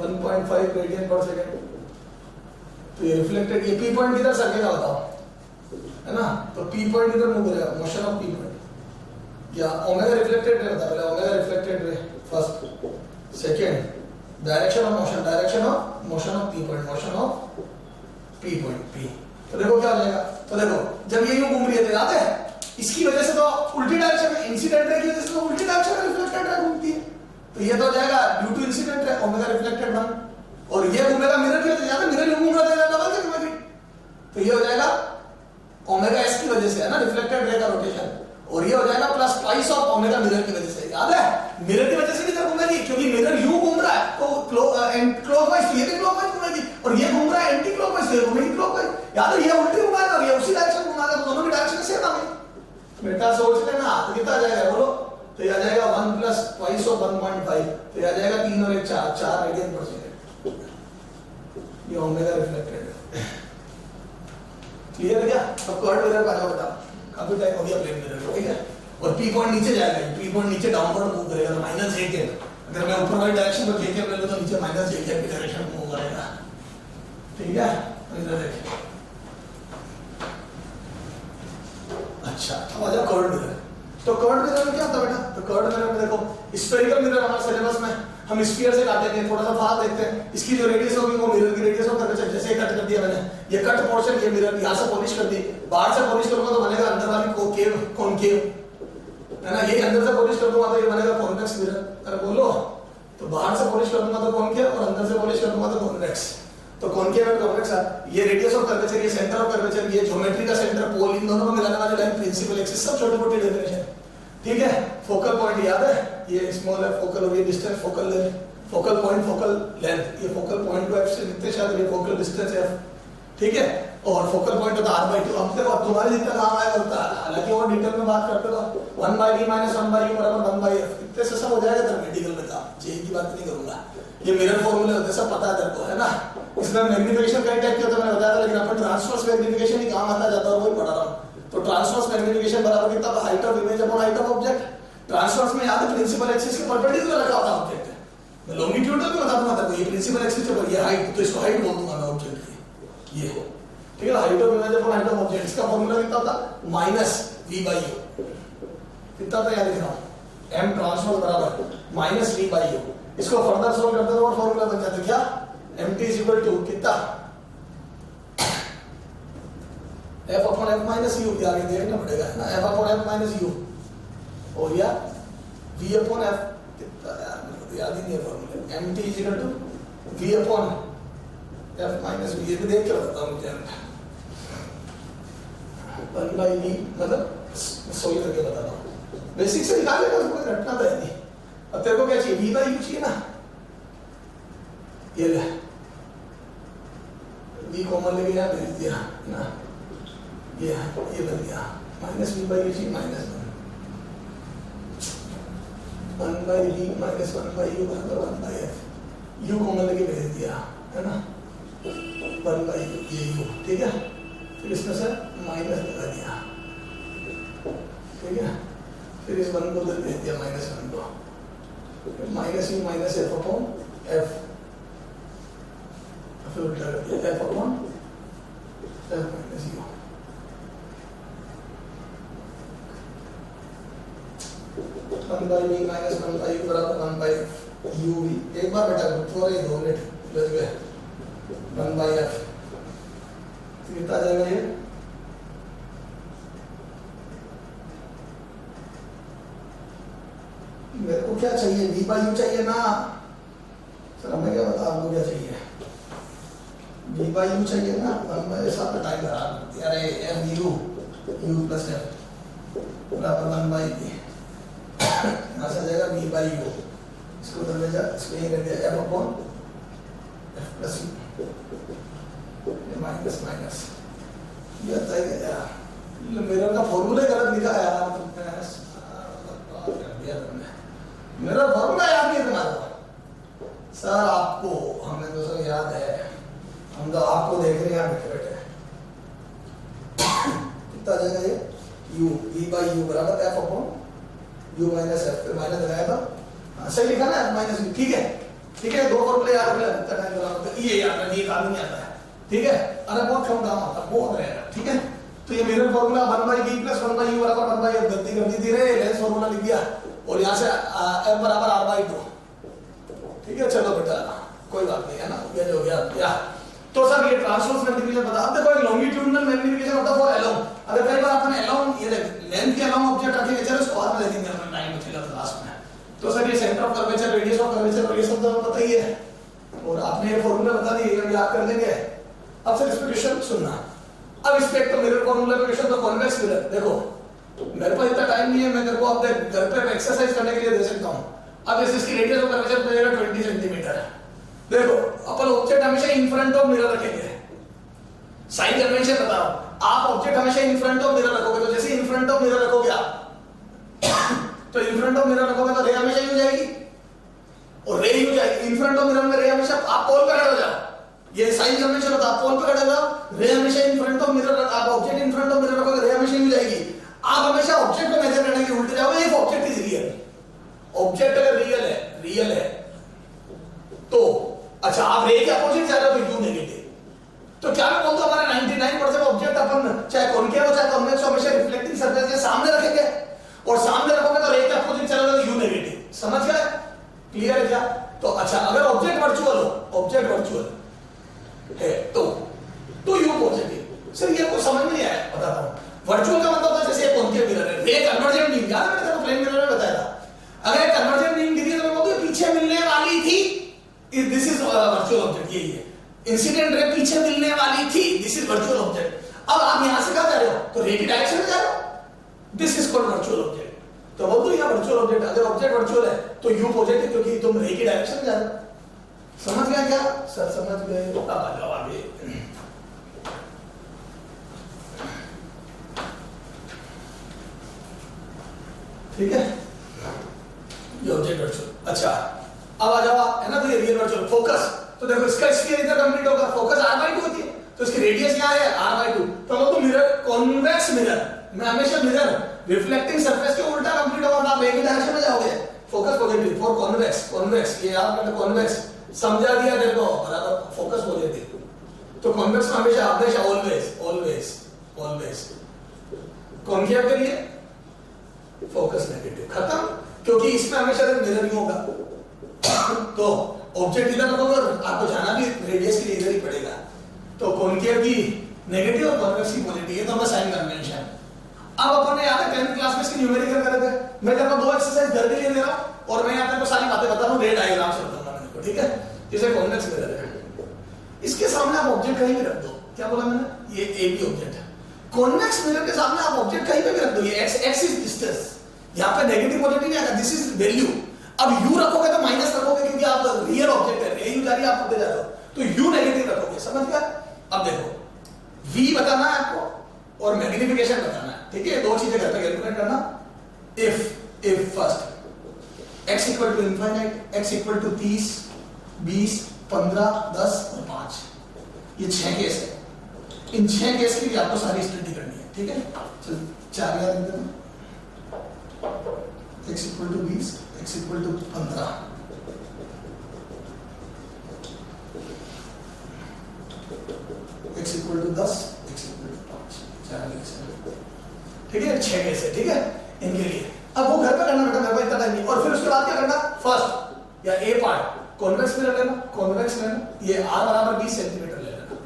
1.5 radian per second, तो ये रिफ्लेक्टेड, ये पी पॉइंट किधर सकेगा बताओ, है ना, तो पी पॉइंट इधर मूव करेगा, मोशन ऑफ पी पॉइंट, या ओमेगा रिफ्लेक्टेड रे बता पहले, ओमेगा रिफ्लेक्टेड रे first, second direction of motion, direction of motion of P point, motion of P point P. तो देखो क्या हो जाएगा, तो देखो जब ये यूं घूम रही है तो याद है इसकी वजह से तो उल्टी डायरेक्शन में, इंसिडेंट रे की वजह से तो उल्टी डायरेक्शन में रिफ्लेक्टेड रे घूमती है, तो ये तो हो जाएगा due to incident ray omega reflected 1, और ये घूमेगा मिरर की वजह से, याद है मिरर यूं घूम रहा था डबल से घूमेगी, तो ये हो जाएगा ओमेगा एस की वजह से, है ना, रिफ्लेक्टेड रे का रोटेशन, और ये हो जाएगा plus twice of omega mirror की वजह से। याद है मिरर की वजह से किधर घूमेगी, क्योंकि मिरर यूं घूम रहा है तो क्लॉकवाइज, ये भी क्लॉकवाइज घूमेगी, और ये घूम रहा है एंटी क्लॉकवाइज, ये घूमेगी क्लॉकवाइज। याद है ये उल्टी घुमाएगा और ये उसी डायरेक्शन घुमाएगा, तो दोनों की डायरेक्शन सेम आ गई। बेटा सोच लेना, तो कितना आ जाएगा बोलो, तो ये आ जाएगा 1 प्लस ट्वाइस ऑफ 1.5, तो ये आ जाएगा 3 और 1 4 रेडियन पर सेकंड, ये ओमेगा रिफ्लेक्टेड है। क्लियर है क्या? अब कर्व्ड मिरर का बताओ, काफी टाइम हो गया प्लेन मिरर, ठीक है, और पी पॉइंट नीचे जाएगा, पी पॉइंट नीचे डाउनवर्ड मूव करेगा, तो माइनस जे के, अगर मैं ऊपर वाली डायरेक्शन में जे के ले लूं तो नीचे माइनस जे के की डायरेक्शन में मूव करेगा, ठीक है। इधर देखिए, अच्छा अब आ जाओ कर्व्ड मिरर। तो कर्व्ड मिरर में क्या होता है बेटा, तो कर्व्ड मिरर में देखो स्फेरिकल मिरर हमारे सिलेबस में हम स्फीयर से काटेंगे, थोड़ा सा फाड़ देखते हैं, इसकी जो रेडियस होगी वो मिरर की रेडियस होकर जैसे कट कर दिया मैंने, ये कट पोर्शन ये मिरर यहाँ से पॉलिश कर दी, बाहर से पॉलिश करूंगा तो बनेगा अंदर वाली कोकेव कॉनकेव, है ना, ये अंदर से पॉलिश कर दूंगा तो ये बनेगा कॉन्वेक्स मिरर। अरे बोलो, तो बाहर से पॉलिश कर दूंगा तो कॉनकेव और अंदर से पॉलिश कर दूंगा तो कॉन्वेक्स, तो कॉनकेव और कॉन्वेक्स, ये रेडियस ऑफ कर्वेचर, ये सेंटर ऑफ कर्वेचर, ये ज्योमेट्री का सेंटर, पोल, इन दोनों को मिलाने वाली लाइन प्रिंसिपल एक्सिस, सब छोटी-छोटी डेफिनेशन, ठीक है। फोकल पॉइंट याद है, ये स्मॉल है फोकल, और ये distance focal length, focal point focal length, ये फोकल पॉइंट को f से लिखते शायद, ये फोकल डिस्टेंस f, ठीक है, और फोकल पॉइंट होता है r/2। अब देखो तुम्हारे जितना काम आएगा उतना, हालांकि और डिटेल में बात करते तो 1/d - 1/u बराबर 1/f, इतने से सब हो जाएगा तेरा मेडिकल में काम, जेई की बात नहीं करूंगा, ये मिरर फॉर्मूले होते हैं सब पता है तेरे को, है ना। इसमें मैग्नीफिकेशन कई टाइप के होते हैं मैंने बताया था, लेकिन अपन ट्रांसवर्स मैग्नीफिकेशन ही काम आता जाता है और वही पढ़ा रहा हूं। तो ट्रांसवर्स मैग्नीफिकेशन बराबर कितना, height of image upon height of object. Transverse में याद है प्रिंसिपल एक्सिस के परपेंडिकुलर रखा होता है ऑब्जेक्ट, मैं लॉन्गिट्यूडल भी बता दूंगा तेरे को, ये प्रिंसिपल एक्सिस के ऊपर ये हाइट, तो इसको हाइट बोल दूंगा मैं ऑब्जेक्ट की, ये ठीक है, height of image upon height of object, इसका फार्मूला कितना होता है माइनस v/u, कितना था याद लिख रहा हूं, m ट्रांसवर्स बराबर माइनस v/u। इसको फर्दर सॉल्व करते तो और फार्मूला बन जाता क्या, mt = कितना f upon f minus u, आगे देखना पड़ेगा ना, f upon f minus u, और या v अपॉन f, कितना यार मेरे को याद ही नहीं है formula, mt = v upon f minus v, ये भी देख के बताता हूं मुझे, 1/v मतलब सॉल्व करके बताता हूं, बेसिक से निकाल लेगा, कोई रटना तो है नहीं। अब तेरे को क्या चाहिए, v/u चाहिए ना, ये ले v कॉमन लेके यहाँ भेज दिया ना, ये बन गया माइनस v/u चाहिए, माइनस 1/v माइनस 1/u बराबर 1/f, u कॉमन लेके भेज दिया, है ना, 1/u ये u, ठीक है, फिर इसमें से माइनस लगा दिया, ठीक है, फिर इस 1 को उधर भेज दिया माइनस 1 को, minus u minus f upon f, फिर उल्टा कर दिया f upon f minus u, 1/v minus 1/u बराबर 1/uv। एक बार बेटा थोड़े 2 मिनट बच गए, 1/f कितना आ जाएगा ये, मेरे को क्या चाहिए, v/u चाहिए ना सर, हमें क्या बता आपको क्या चाहिए, v/u बाई यू चाहिए ना, 1 बाई साथ में टाइम खराब यार, एम यू प्लस एफ बराबर 1 बाई बी, यहाँ से आ जाएगा बी बाई यू, इसको उधर ले जा, इसको ये रह गया F upon F plus you, minus minus ये आता है यार, मिरर का फॉर्मूला गलत लिखा है यार, मेरा फॉर्मूला याद नहीं तुम्हारा सर, आपको हमें तो सर याद है, हम तो आपको देख रहे हैं बैठे बैठे। कितना आ जाएगा ये u v बाई यू बराबर f upon u minus F, फिर माइनस लगाया था, सही लिखा ना, f माइनस यू, ठीक है ठीक है, दो फॉर्मूले याद रख ले, कितना टाइम लगा तो ये याद रखिए, काम नहीं आता है, ठीक है, अरे बहुत कम काम आता है, बहुत रहेगा, ठीक है। तो ये mirror formula 1 by b plus 1 by u बराबर 1 बाई f, गलती कर दी थी रे, लेंस फॉर्मूला लिख दिया, और यहाँ से f बराबर r बाई 2, ठीक है, चलो बेटा कोई बात नहीं है ना, ये हो गया या। तो सर ये ट्रांसवर्स मल्टीप्लिकेशन बता, अब देखो लॉन्गिट्यूडिनल मल्टीप्लिकेशन होता है फॉर अलोंग, अगर कई बार अपन अलोंग ये लेंथ के अलोंग ऑब्जेक्ट रखेंगे, चलो इसको बाद में ले लेंगे अपन, टाइम बचेगा क्लास में। तो सर ये centre of curvature, radius of curvature और ये सब तो पता ही है, और आपने ये फार्मूला बता दिए, हम याद कर लेंगे। अब सर इसमें क्वेश्चन सुनना, अब इस पे एक तो मिरर फार्मूला पे क्वेश्चन, तो कॉन्वेक्स मिरर, देखो मेरे पास इतना टाइम नहीं है, मैं तेरे को अपने घर पे एक्सरसाइज करने के लिए दे सकता हूं। अब इसकी रेडियस ऑफ कर्वेचर मिलेगा 20 सेंटीमीटर, देखो अपन ऑब्जेक्ट हमेशा इन फ्रंट ऑफ मिरर रखेंगे, साइन कन्वेंशन बता रहा हूं, आप ऑब्जेक्ट हमेशा इन फ्रंट ऑफ मिरर रखोगे, तो जैसे इन फ्रंट ऑफ मिरर रखोगे आप तो इन फ्रंट ऑफ मिरर रखोगे तो रे हमेशा यूं जाएगी, और रे यूं जाएगी, इन फ्रंट ऑफ मिरर में रे हमेशा, आप पोल पे खड़े हो जाओ, ये साइन कन्वेंशन होता है, आप पोल पे खड़े हो जाओ, रे हमेशा इन फ्रंट ऑफ मिरर, आप object in front of mirror रखोगे, रे हमेशा यूं जाएगी, आप हमेशा ऑब्जेक्ट को मेजर करने के उल्टे जाओगे, if object is real, object अगर रियल है तो अच्छा, आप रे के अपोजिट जा रहे हो तो यू नेगेटिव, तो क्या मैं बोलता हूं हमारा 99% ऑब्जेक्ट अपन चाहे कॉनकेव हो चाहे कॉन्वेक्स हमेशा रिफ्लेक्टिंग सरफेस के सामने रखेंगे, और सामने रखोगे तो रे के अपोजिट चलोगे तो यू नेगेटिव, समझ गए, क्लियर है क्या। तो अच्छा, अगर ऑब्जेक्ट वर्चुअल हो, ऑब्जेक्ट वर्चुअल है तो यू पॉजिटिव, सर ये को समझ नहीं आया, बताता हूं, वर्चुअल का मतलब होता है जैसे कॉनकेव मिरर है, रे कन्वर्जेंट बीम, याद है मैंने तेरे को प्लेन मिरर में बताया था, अगर एक कन्वर्जेंट बीम गिरी तो मैं बोलूं पीछे मिलने वाली थी, दिस इज वर्चुअल ऑब्जेक्ट, यही है, इंसिडेंट रे पीछे मिलने वाली थी, दिस इज वर्चुअल ऑब्जेक्ट। अब आप यहां से कहां जा रहे हो, तो रे की डायरेक्शन में जा रहे हो, this is called virtual object, तो बोल दो यहां वर्चुअल ऑब्जेक्ट, अगर ऑब्जेक्ट वर्चुअल है तो यू पॉजिटिव, क्योंकि तुम रे की डायरेक्शन में जा रहे हो, समझ गया क्या सर, समझ गए, अब आ जाओ आगे, ठीक है, ये ऑब्जेक्ट वर्चुअल। अच्छा अब आ जाओ, है ना, तो ये रियल वर्चुअल। फोकस, तो देखो इसका स्फीयर इधर कंप्लीट होगा, फोकस r/2 होती है, तो इसकी रेडियस क्या है r/2, तो हम तो मिरर कॉन्वेक्स मिरर में हमेशा मिरर रिफ्लेक्टिंग सरफेस के उल्टा कंप्लीट होगा, आप एक ही डायरेक्शन में जाओगे, फोकस पॉजिटिव फॉर कॉन्वेक्स ये याद रखना, कॉन्वेक्स समझा दिया देखो बराबर, फोकस पॉजिटिव, तो कॉन्वेक्स में हमेशा ऑलवेज कॉन्केव के लिए फोकस नेगेटिव, खत्म, क्योंकि इसमें हमेशा मिरर नहीं होगा, तो ऑब्जेक्ट इधर रखोगे और आपको जाना भी रेडियस के लिए इधर ही पड़ेगा, तो कॉनकेव की नेगेटिव और कॉन्वेक्स की पॉजिटिव, ये तो हमारा साइन कन्वेंशन। अब अपन ने याद है 10th क्लास में इसकी न्यूमेरिकल करे थे, मैं तेरे को दो एक्सरसाइज घर के लिए दे रहा हूं और मैं यहां पे सारी बातें बता रहा हूं, रे डायग्राम से बताऊंगा मैं तेरे को, ठीक है, जैसे कॉन्वेक्स मिरर है, इसके सामने आप ऑब्जेक्ट कहीं भी रख दो, क्या बोला मैंने, ये ए बी ऑब्जेक्ट है, कॉन्वेक्स मिरर के सामने आप ऑब्जेक्ट कहीं पे भी रख दो, ये x इज डिस्टेंस, यहां पे नेगेटिव पॉजिटिव नहीं आएगा, दिस इज वैल्यू, अब u रखोगे तो माइनस रखोगे क्योंकि आप रियल ऑब्जेक्ट है, रे यू जा रही है, आप उधर जा रहे हो, तो u नेगेटिव रखोगे, समझ गया। अब देखो v बताना है आपको और मैग्निफिकेशन बताना है, ठीक है, दो चीजें घर पे कैलकुलेट करना, if first x equal to infinite, x equal to 30 20 15 10 और 5, ये 6 केस है, इन 6 केस के लिए आपको सारी स्टडी करनी है, ठीक है, चल 4 याद रख देना, x equal to 20 x equal to 15 x equal to 10 x equal to 5, 4 case है, ठीक है, 6 केस है, ठीक है, इनके लिए अब वो घर पे करना बेटा, मेरे को इतना टाइम नहीं, और फिर उसके बाद क्या करना, फर्स्ट या ए पार्ट कॉन्वेक्स मिरर लेना, कॉन्वेक्स लेना, ये r बराबर 20 सेंटीमीटर ले लेना,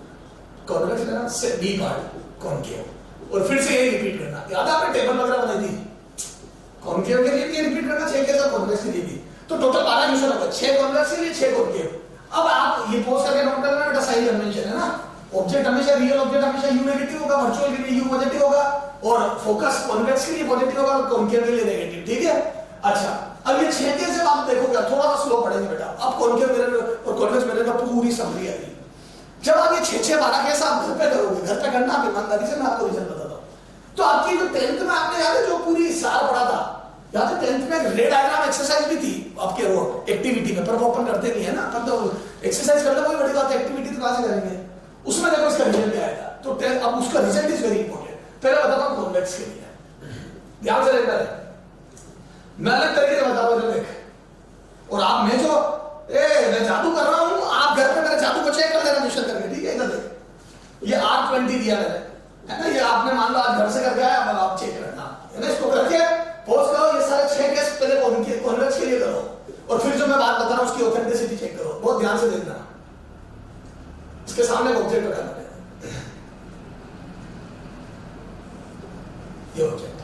कॉन्वेक्स लेना, बी पार्ट कॉनकेव, और फिर से ये रिपीट करना, याद है आपने टेबल वगैरह बनाई थी, कॉनकेव के लिए भी रिपीट करना, 6 के साथ कॉन्वेक्स के लिए भी, तो टोटल 12 क्वेश्चन होगा, 6 कॉन्वेक्स के लिए 6 कॉनकेव। अब आप ये पोज करके नोट करना बेटा, साइन कन्वेंशन है ना, ऑब्जेक्ट हमेशा रियल ऑब्जेक्ट हमेशा यू नेगेटिव होगा, वर्चुअल के लिए यू पॉजिटिव होगा, और फोकस कॉन्वेक्स के लिए पॉजिटिव होगा और कॉन्केव के लिए नेगेटिव। ठीक है, अच्छा अब ये 6 के जब आप देखोगे थोड़ा सा स्लो पढ़ेंगे बेटा। अब कॉन्केव मिरर और कॉन्वेक्स मिरर का पूरी समरी आएगी। जब आप ये 6 12 केस आप घर पे करोगे, घर पे करना आप ईमानदारी से, मैं आपको रिजल्ट बताता हूं। तो आपकी जो 10th में आपने याद है जो पूरी साल पढ़ा था, याद है 10th में रे डायग्राम एक्सरसाइज भी थी आपके वो एक्टिविटी में, पर वो अपन करते नहीं है ना, अपन तो एक्सरसाइज करना कोई बड़ी बात है, एक्टिविटी तो कहां से करेंगे। उसमें देखो इसका रिजल्ट क्या आएगा, तो अब उसका रिजल्ट इज वेरी इंपॉर्टेंट। पहले बताता हूं कॉन्वेक्स के लिए, ध्यान से देखना है, मैं अलग तरीके से बता रहा हूं देख। और आप मैं जो मैं जादू कर रहा हूं, आप घर पे मेरे जादू को चेक कर लेना क्वेश्चन करके, ठीक है। इधर देख, ये R20 दिया मैंने, है ना, ये आपने मान लो आज घर से करके आया, अब आप चेक करना है ना, इसको करके पोज करो। ये सारे 6 केस पहले कॉन्वेक्स के लिए करो, और फिर जो मैं बात बता रहा हूं उसकी ऑथेंटिसिटी चेक करो, बहुत ध्यान से देखना। इसके सामने ऑब्जेक्ट रखा मैंने, ये ऑब्जेक्ट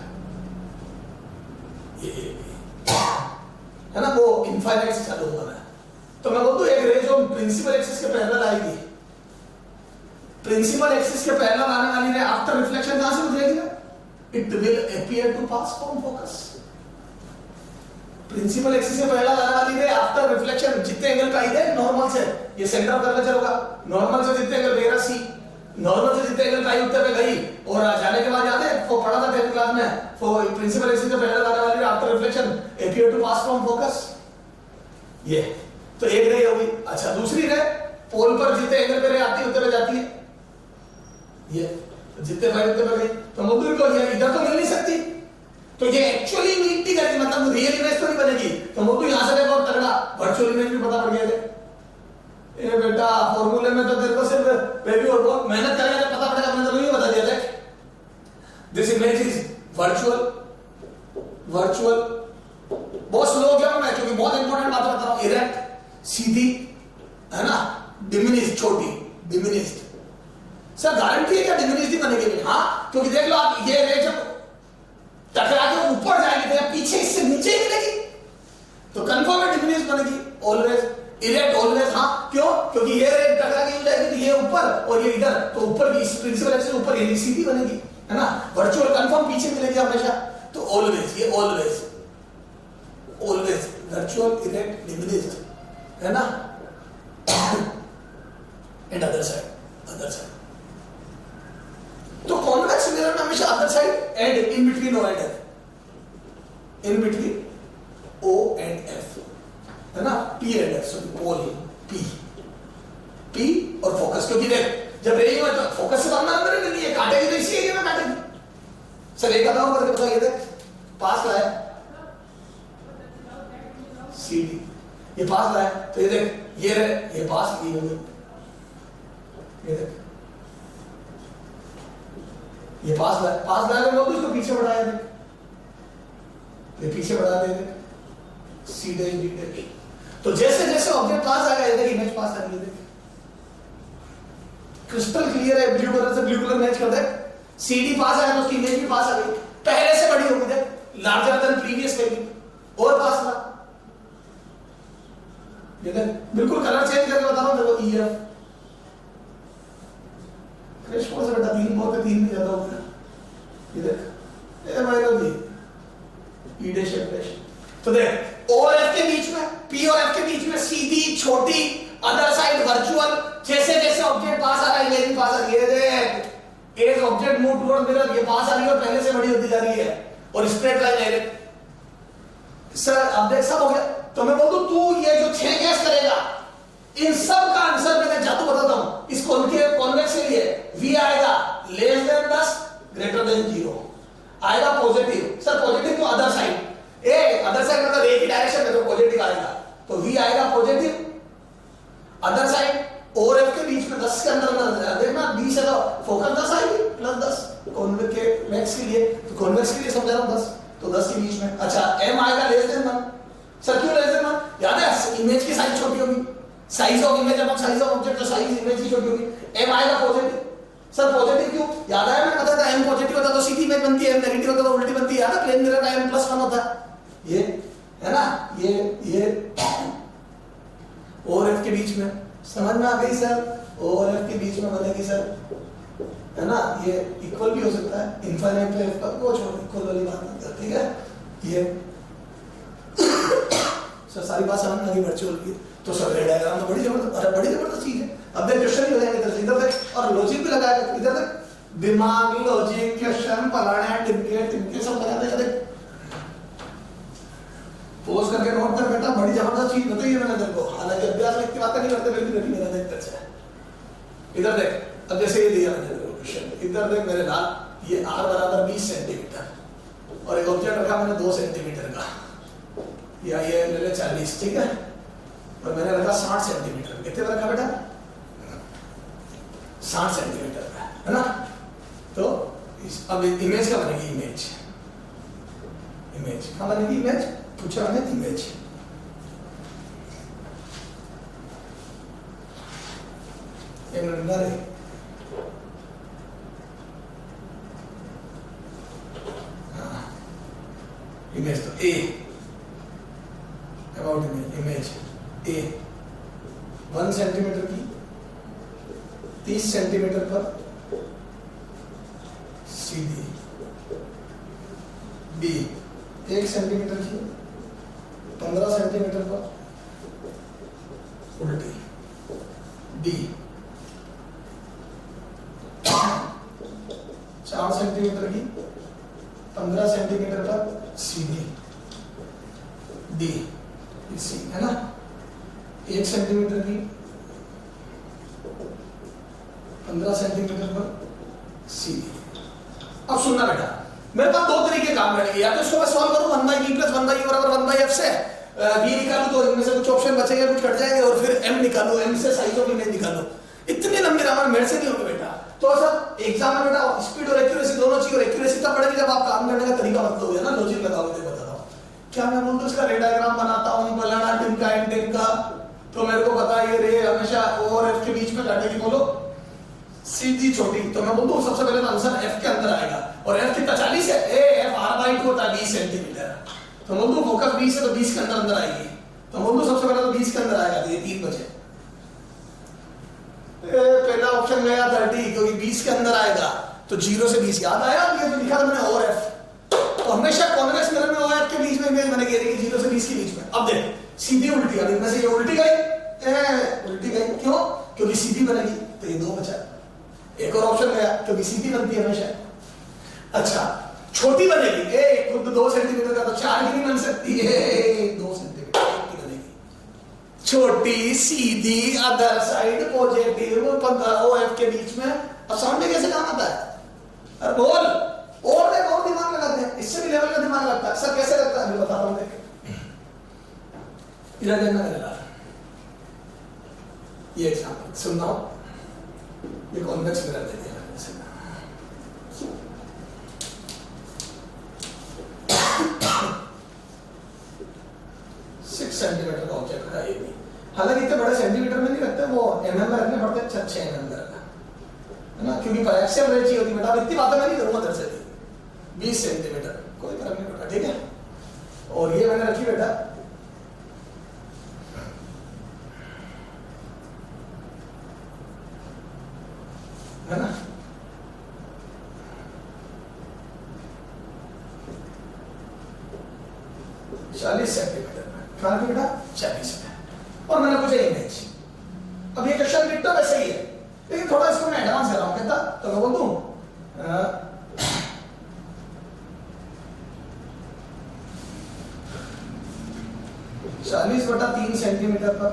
ये है ना, वो इनफाइनाइट से चालू होगा। तो मैं बोलता हूं एक रे जो प्रिंसिपल एक्सिस के पैरेलल आएगी, प्रिंसिपल एक्सिस के पैरेलल आने वाली रे आफ्टर रिफ्लेक्शन कहां से गुजरेगी? It will appear to pass from focus. Principal axis के पैरेलल आने वाली रे आफ्टर रिफ्लेक्शन जितने एंगल पे आई है नॉर्मल से, ये सेंटर ऑफ कर्वेचर होगा, नॉर्मल से जितने एंगल बेरा सी, नॉर्मल से जितने एंगल पे आई उतने पे गई, और जाने के बाद याद है वो पढ़ा था 10th क्लास में, वो प्रिंसिपल एक्सिस के पैरेलल आने वाली ray after reflection appear to pass from focus. ये तो एक रे होगी। अच्छा दूसरी रे पोल पर जितने एंगल पे रे आती है उतने पे जाती है, ये जितने भाई उतने पे गई। तो मॉड्यूल को ये इधर तो मिल नहीं सकती, तो ये एक्चुअली मीट नहीं करेगी, मतलब रियल इमेज तो नहीं बनेगी। तो मॉड्यूल यहां से बहुत तगड़ा वर्चुअल इमेज भी पता पड़ गया। ये बेटा फॉर्मूले में तो तेरे को सिर्फ बेबी और बहुत मेहनत करेगा तो पता पड़ेगा, मैंने तो नहीं बता दिया था। दिस इमेज इज वर्चुअल, बहुत स्लो हो गया हूं मैं क्योंकि बहुत इंपॉर्टेंट बात बता रहा हूं। इरेक्ट सीधी, है ना, डिमिनिश छोटी, डिमिनिश्ड। सर गारंटी है क्या डिमिनिश्ड ही बनेगी? हाँ, क्योंकि देख लो आप ये रे जब टकरा के ऊपर जाएगी तो पीछे इससे नीचे ही मिलेगी, तो कंफर्म है डिमिनिश्ड बनेगी ऑलवेज। इरेक्ट ऑलवेज, हाँ क्यों? क्योंकि ये रे टकरा के जाएगी तो ये ऊपर और ये इधर, तो ऊपर की प्रिंसिपल एक्सिस ऊपर ये सीधी बनेगी, है ना। वर्चुअल कंफर्म पीछे मिलेगी हमेशा, तो ऑलवेज ये ऑलवेज वर्चुअल इरेक्ट डिमिनिश्ड, है ना। एंड अदर साइड तो कॉन्वेक्स मिरर में हमेशा other side and in between O and F, in between O and F, है ना, P and F, sorry pole P और फोकस। क्योंकि देख जब रेंज में तो फोकस से सामने अंदर नहीं है, काटेगी तो इसी एरिया में काटेगी। सर एक बताओ करके बताओ, ये देख पास लाया सीडी, ये पास लाया तो ये देख ये पास की होगी, ये देख ये पास लाया तो लोग इसको पीछे बढ़ाया, देख ये पीछे बढ़ा दे, सी डैश डी डैश। तो जैसे जैसे ऑब्जेक्ट पास आएगा, ये देख इमेज पास आ रही है, देख क्रिस्टल क्लियर है, ब्लू कलर से ब्लू कलर मैच कर दे, सीडी पास आया तो उसकी इमेज भी पास आ गई, पहले से बड़ी होगी, देख लार्जर देन प्रीवियस कहीं और पास ना, ये देख बिल्कुल कलर चेंज करके बता रहा हूं देखो, ईएफ क्रेश कोर्स से बेटा 3 बहुत है, 3 में ज्यादा हो गया, ये देख ए भाई लोग ई डैश एफ डैश। तो देख ओ और एफ के बीच में, पी और एफ के बीच में सीधी छोटी, अदर साइड वर्चुअल, जैसे जैसे ऑब्जेक्ट पास आ रहा है ये भी पास आ रही है, देख as object move toward mirror ये पास आ रही है और पहले से बड़ी होती जा रही है, और स्ट्रेट लाइन है। सर अब देख सब हो गया, तो मैं बोल दूं तू ये जो 6 केस करेगा इन सब का आंसर मैं जादू बताता हूं। इस कॉन्वेक्स के लिए v आएगा लेस देन 10 ग्रेटर देन 0 आएगा पॉजिटिव। सर पॉजिटिव तो अदर साइड, अदर साइड मतलब एक ही डायरेक्शन में तो पॉजिटिव आएगा, तो v आएगा पॉजिटिव अदर साइड और f के बीच में 10 के अंदर देखना, b से तो फोकस 10 आएगी प्लस 10 कॉन्वेक्स के लिए, तो कॉन्वेक्स के लिए समझा रहा हूं 10, तो 10 के बीच में। अच्छा m आएगा लेस देन 1। सर क्यों लेस देन 1? याद है इमेज की साइज छोटी होगी, साइज ऑफ इमेज अब साइज ऑफ ऑब्जेक्ट तो साइज इमेज की छोटी होगी, m आएगा पॉजिटिव। सर पॉजिटिव क्यों? याद है मैंने बताया था m पॉजिटिव होता तो सीधी इमेज बनती है, m नेगेटिव होता तो उल्टी बनती है, याद है प्लेन मिरर का m+1 होता है, ये है ना, ये और f के बीच में, समझ में आ गई सर? ओ और एफ के बीच में बनेगी सर, है ना, ये इक्वल भी हो सकता है, इनफाइनाइट पे एफ का वो छोड़, इक्वल वाली बात नहीं करते, ठीक है। ये सर सारी बात समझ में आ गई वर्चुअल की, तो सर रे डायग्राम तो बड़ी जबरदस्त चीज है। अब देख क्वेश्चन ही हो जाएंगे इधर से, इधर देख और लॉजिक भी लगाएगा, इधर देख दिमाग लॉजिक क्वेश्चन पलाने टिमके सब लगा देगा, देख पोज करके नोट कर बेटा, बड़ी जबरदस्त चीज बताइए मैंने तेरे को, हालांकि अभ्यास में इतनी बातें नहीं करते, फिर भी मेरा देख अच्छा है। इधर देख, अब जैसे ये दिया मैंने क्वेश्चन, इधर देख मेरे लाल, ये r बराबर 20 सेंटीमीटर और एक ऑब्जेक्ट रखा मैंने 2 सेंटीमीटर का, या ये ले ले 40, ठीक है, और मैंने रखा 60 सेंटीमीटर, कितने पर रखा बेटा 60 सेंटीमीटर का, है ना। तो अब इमेज का बनेगी, इमेज कहाँ बनेगी, इमेज पूछा मैंने, इमेज इमेज तो ए, अबाउट इमेज ए 1 सेंटीमीटर की 30 सेंटीमीटर पर सीधी, बी 1 सेंटीमीटर की 15 सेंटीमीटर पर उल्टी, डी 4 सेंटीमीटर की 15 सेंटीमीटर पर सीधी, डी सी, है ना। 1 सेंटीमीटर की 15 सेंटीमीटर पर सीधी। अब सुनना बेटा, मेरे पास 2 तरीके काम करेंगे, या तो इसको मैं सॉल्व करूं 1/v + 1/u बराबर 1/f से, v निकालूं तो इनमें से कुछ ऑप्शन बचेंगे, कुछ कट जाएंगे, और फिर m निकालूं, m से साइज ऑफ इमेज निकालूं। इतनी लंबी रामायण मेरे से नहीं होगी बेटा। तो सर एग्जाम में बेटा स्पीड और एक्यूरेसी दोनों चाहिए, और एक्यूरेसी तब बढ़ेगी जब आप काम करने का तरीका बदलोगे ना, लॉजिक लगाओगे। बताता हूं क्या मैं बोलूं, इसका रे डायग्राम बनाता हूं, फलाना टिमका एंटेन का, तो मेरे को पता है ये रे हमेशा o और f के बीच में काटेगी, बोलो सीधी छोटी, तो मैं बोलता हूं सबसे पहले तो आंसर f के अंदर आएगा, और f कितना 40 है, ए f r/2 होता है 20 सेंटीमीटर, तो बोल दो फोकस 20 है तो 20 के अंदर आएगी, तो बोल दो सबसे पहले तो 20 के अंदर आएगा, तो ये 3 बचे। पहला ऑप्शन गया 30, क्योंकि 20 के अंदर आएगा, तो 0 से 20 याद आया, ये तो लिखा था मैंने और f, तो हमेशा कॉन्वेक्स मिरर में और f के बीच में इमेज बनेगी, यानी कि 0 से 20 के बीच में। अब देख सीधी उल्टी, अब इनमें से ये उल्टी गई, क्यों, क्योंकि सीधी बनेगी, तो ये 2 बचा। एक और ऑप्शन गया, क्योंकि सीधी बनती है हमेशा। अच्छा छोटी बनेगी, ए खुद 2 सेंटीमीटर का, तो 4 की नहीं बन सकती है, 2 सेंटीमीटर की बनेगी, छोटी सीधी अदर साइड पॉजिटिव OF के बीच में। अब साउंड में कैसे काम आता है, अरे बोल, और देख और दिमाग लगाते हैं, इससे भी लेवल का दिमाग लगता है। सर कैसे लगता है मैं बताता हूं, देख इधर देखना मेरा, ये एग्जांपल सुनना, ये कॉन्वेक्स मिरर दे दिया मैंने इसे, 6 सेंटीमीटर का ऑब्जेक्ट है ये भी, हालांकि इतने बड़े सेंटीमीटर में नहीं रखते, वो mm में रखने पड़ते हैं, 6 mm का, है ना, क्योंकि कोएक्सियल रे चाहिए होती है बेटा। इतनी बातें मैं नहीं करूंगा तेरे से, 20 सेंटीमीटर कोई फर्क नहीं पड़ता, ठीक है। और ये मैंने रखी बेटा है ना, 40 सेंटीमीटर में, कहाँ रखी बेटा 40 में, और मैंने पूछा इमेज। अब ये क्वेश्चन लिखता वैसे ही है, लेकिन थोड़ा इसको मैं एडवांस कर रहा हूं, कहता तो मैं बोल दूं 40/3 सेंटीमीटर पर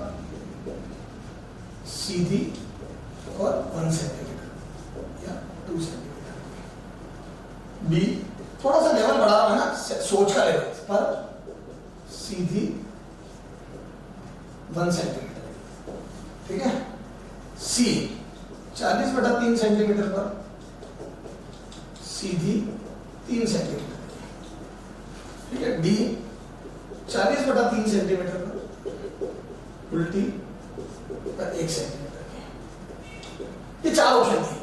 सीधी और 1 सेंटीमीटर या 2 सेंटीमीटर, बी थोड़ा सा लेवल बढ़ा रहा है ना, सोच का लेवल, पर सीधी 1 सेंटीमीटर, ठीक है। सी 40/3 सेंटीमीटर पर सीधी 3 सेंटीमीटर, ठीक है। डी 40/3 सेंटीमीटर पर उल्टी 1 सेंटीमीटर की। ये 4 ऑप्शन थी।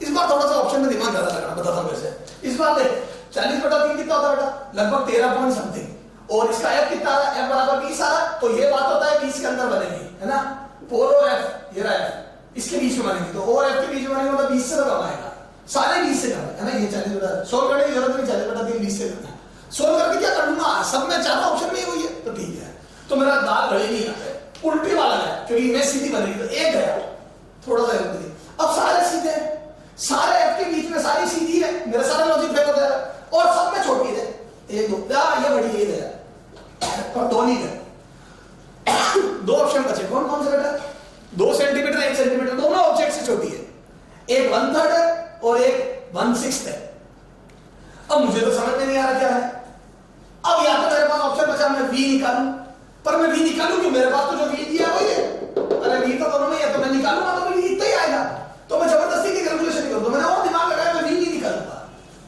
इस बार थोड़ा सा ऑप्शन में दिमाग ज्यादा लगाना, बताता हूं कैसे। इस बार देख 40/3 कितना होता है बेटा, लगभग 13 पॉइंट समथिंग, और इसका f कितना आ रहा है, f बराबर 20 आ रहा है, तो ये बात होता है 20 के अंदर बनेगी, है ना। पोल और f, ये रहा f, इसके बीच में बनेगी, तो और एफ के बीच में बनेगा मतलब 20 से तो कम आएगा, सारे 20 से कम है ना। ये 40 बटा सोल्व करने की जरूरत नहीं, 40 बटा 3 20 से कम है। सोल्व करके क्या कर लूंगा, सब में चारों ऑप्शन में वही है, तो ठीक है। तो मेरा दाल रही नहीं यहाँ पे, उल्टी वाला है क्योंकि इमेज सीधी बनेगी, तो एक गया, थोड़ा सा उल्टी। अब सारे सीधे हैं, सारे एफ के बीच में सारी सीधी है, मेरा सारा लॉजिक फेल हो जाएगा, और सब में छोटी है, एक दो ये बड़ी, ये गया और दो नहीं गए। दो ऑप्शन बचे, कौन कौन से बेटा, 2 सेंटीमीटर 1 सेंटीमीटर, दोनों ऑब्जेक्ट से छोटी है, एक 1/3 है और एक 1/6 है। अब मुझे तो समझ में नहीं आ रहा क्या है। अब या तो मेरे पास ऑप्शन बचा मैं v निकालूं, पर मैं v निकालूं क्यों, मेरे पास तो जो v दिया वही है, अरे v तो दोनों में है, तो मैं निकालूंगा तो v इतना ही आएगा, तो मैं जबरदस्ती की कैलकुलेशन नहीं करूंगा, मैंने और दिमाग लगाया मैं v नहीं निकालूंगा।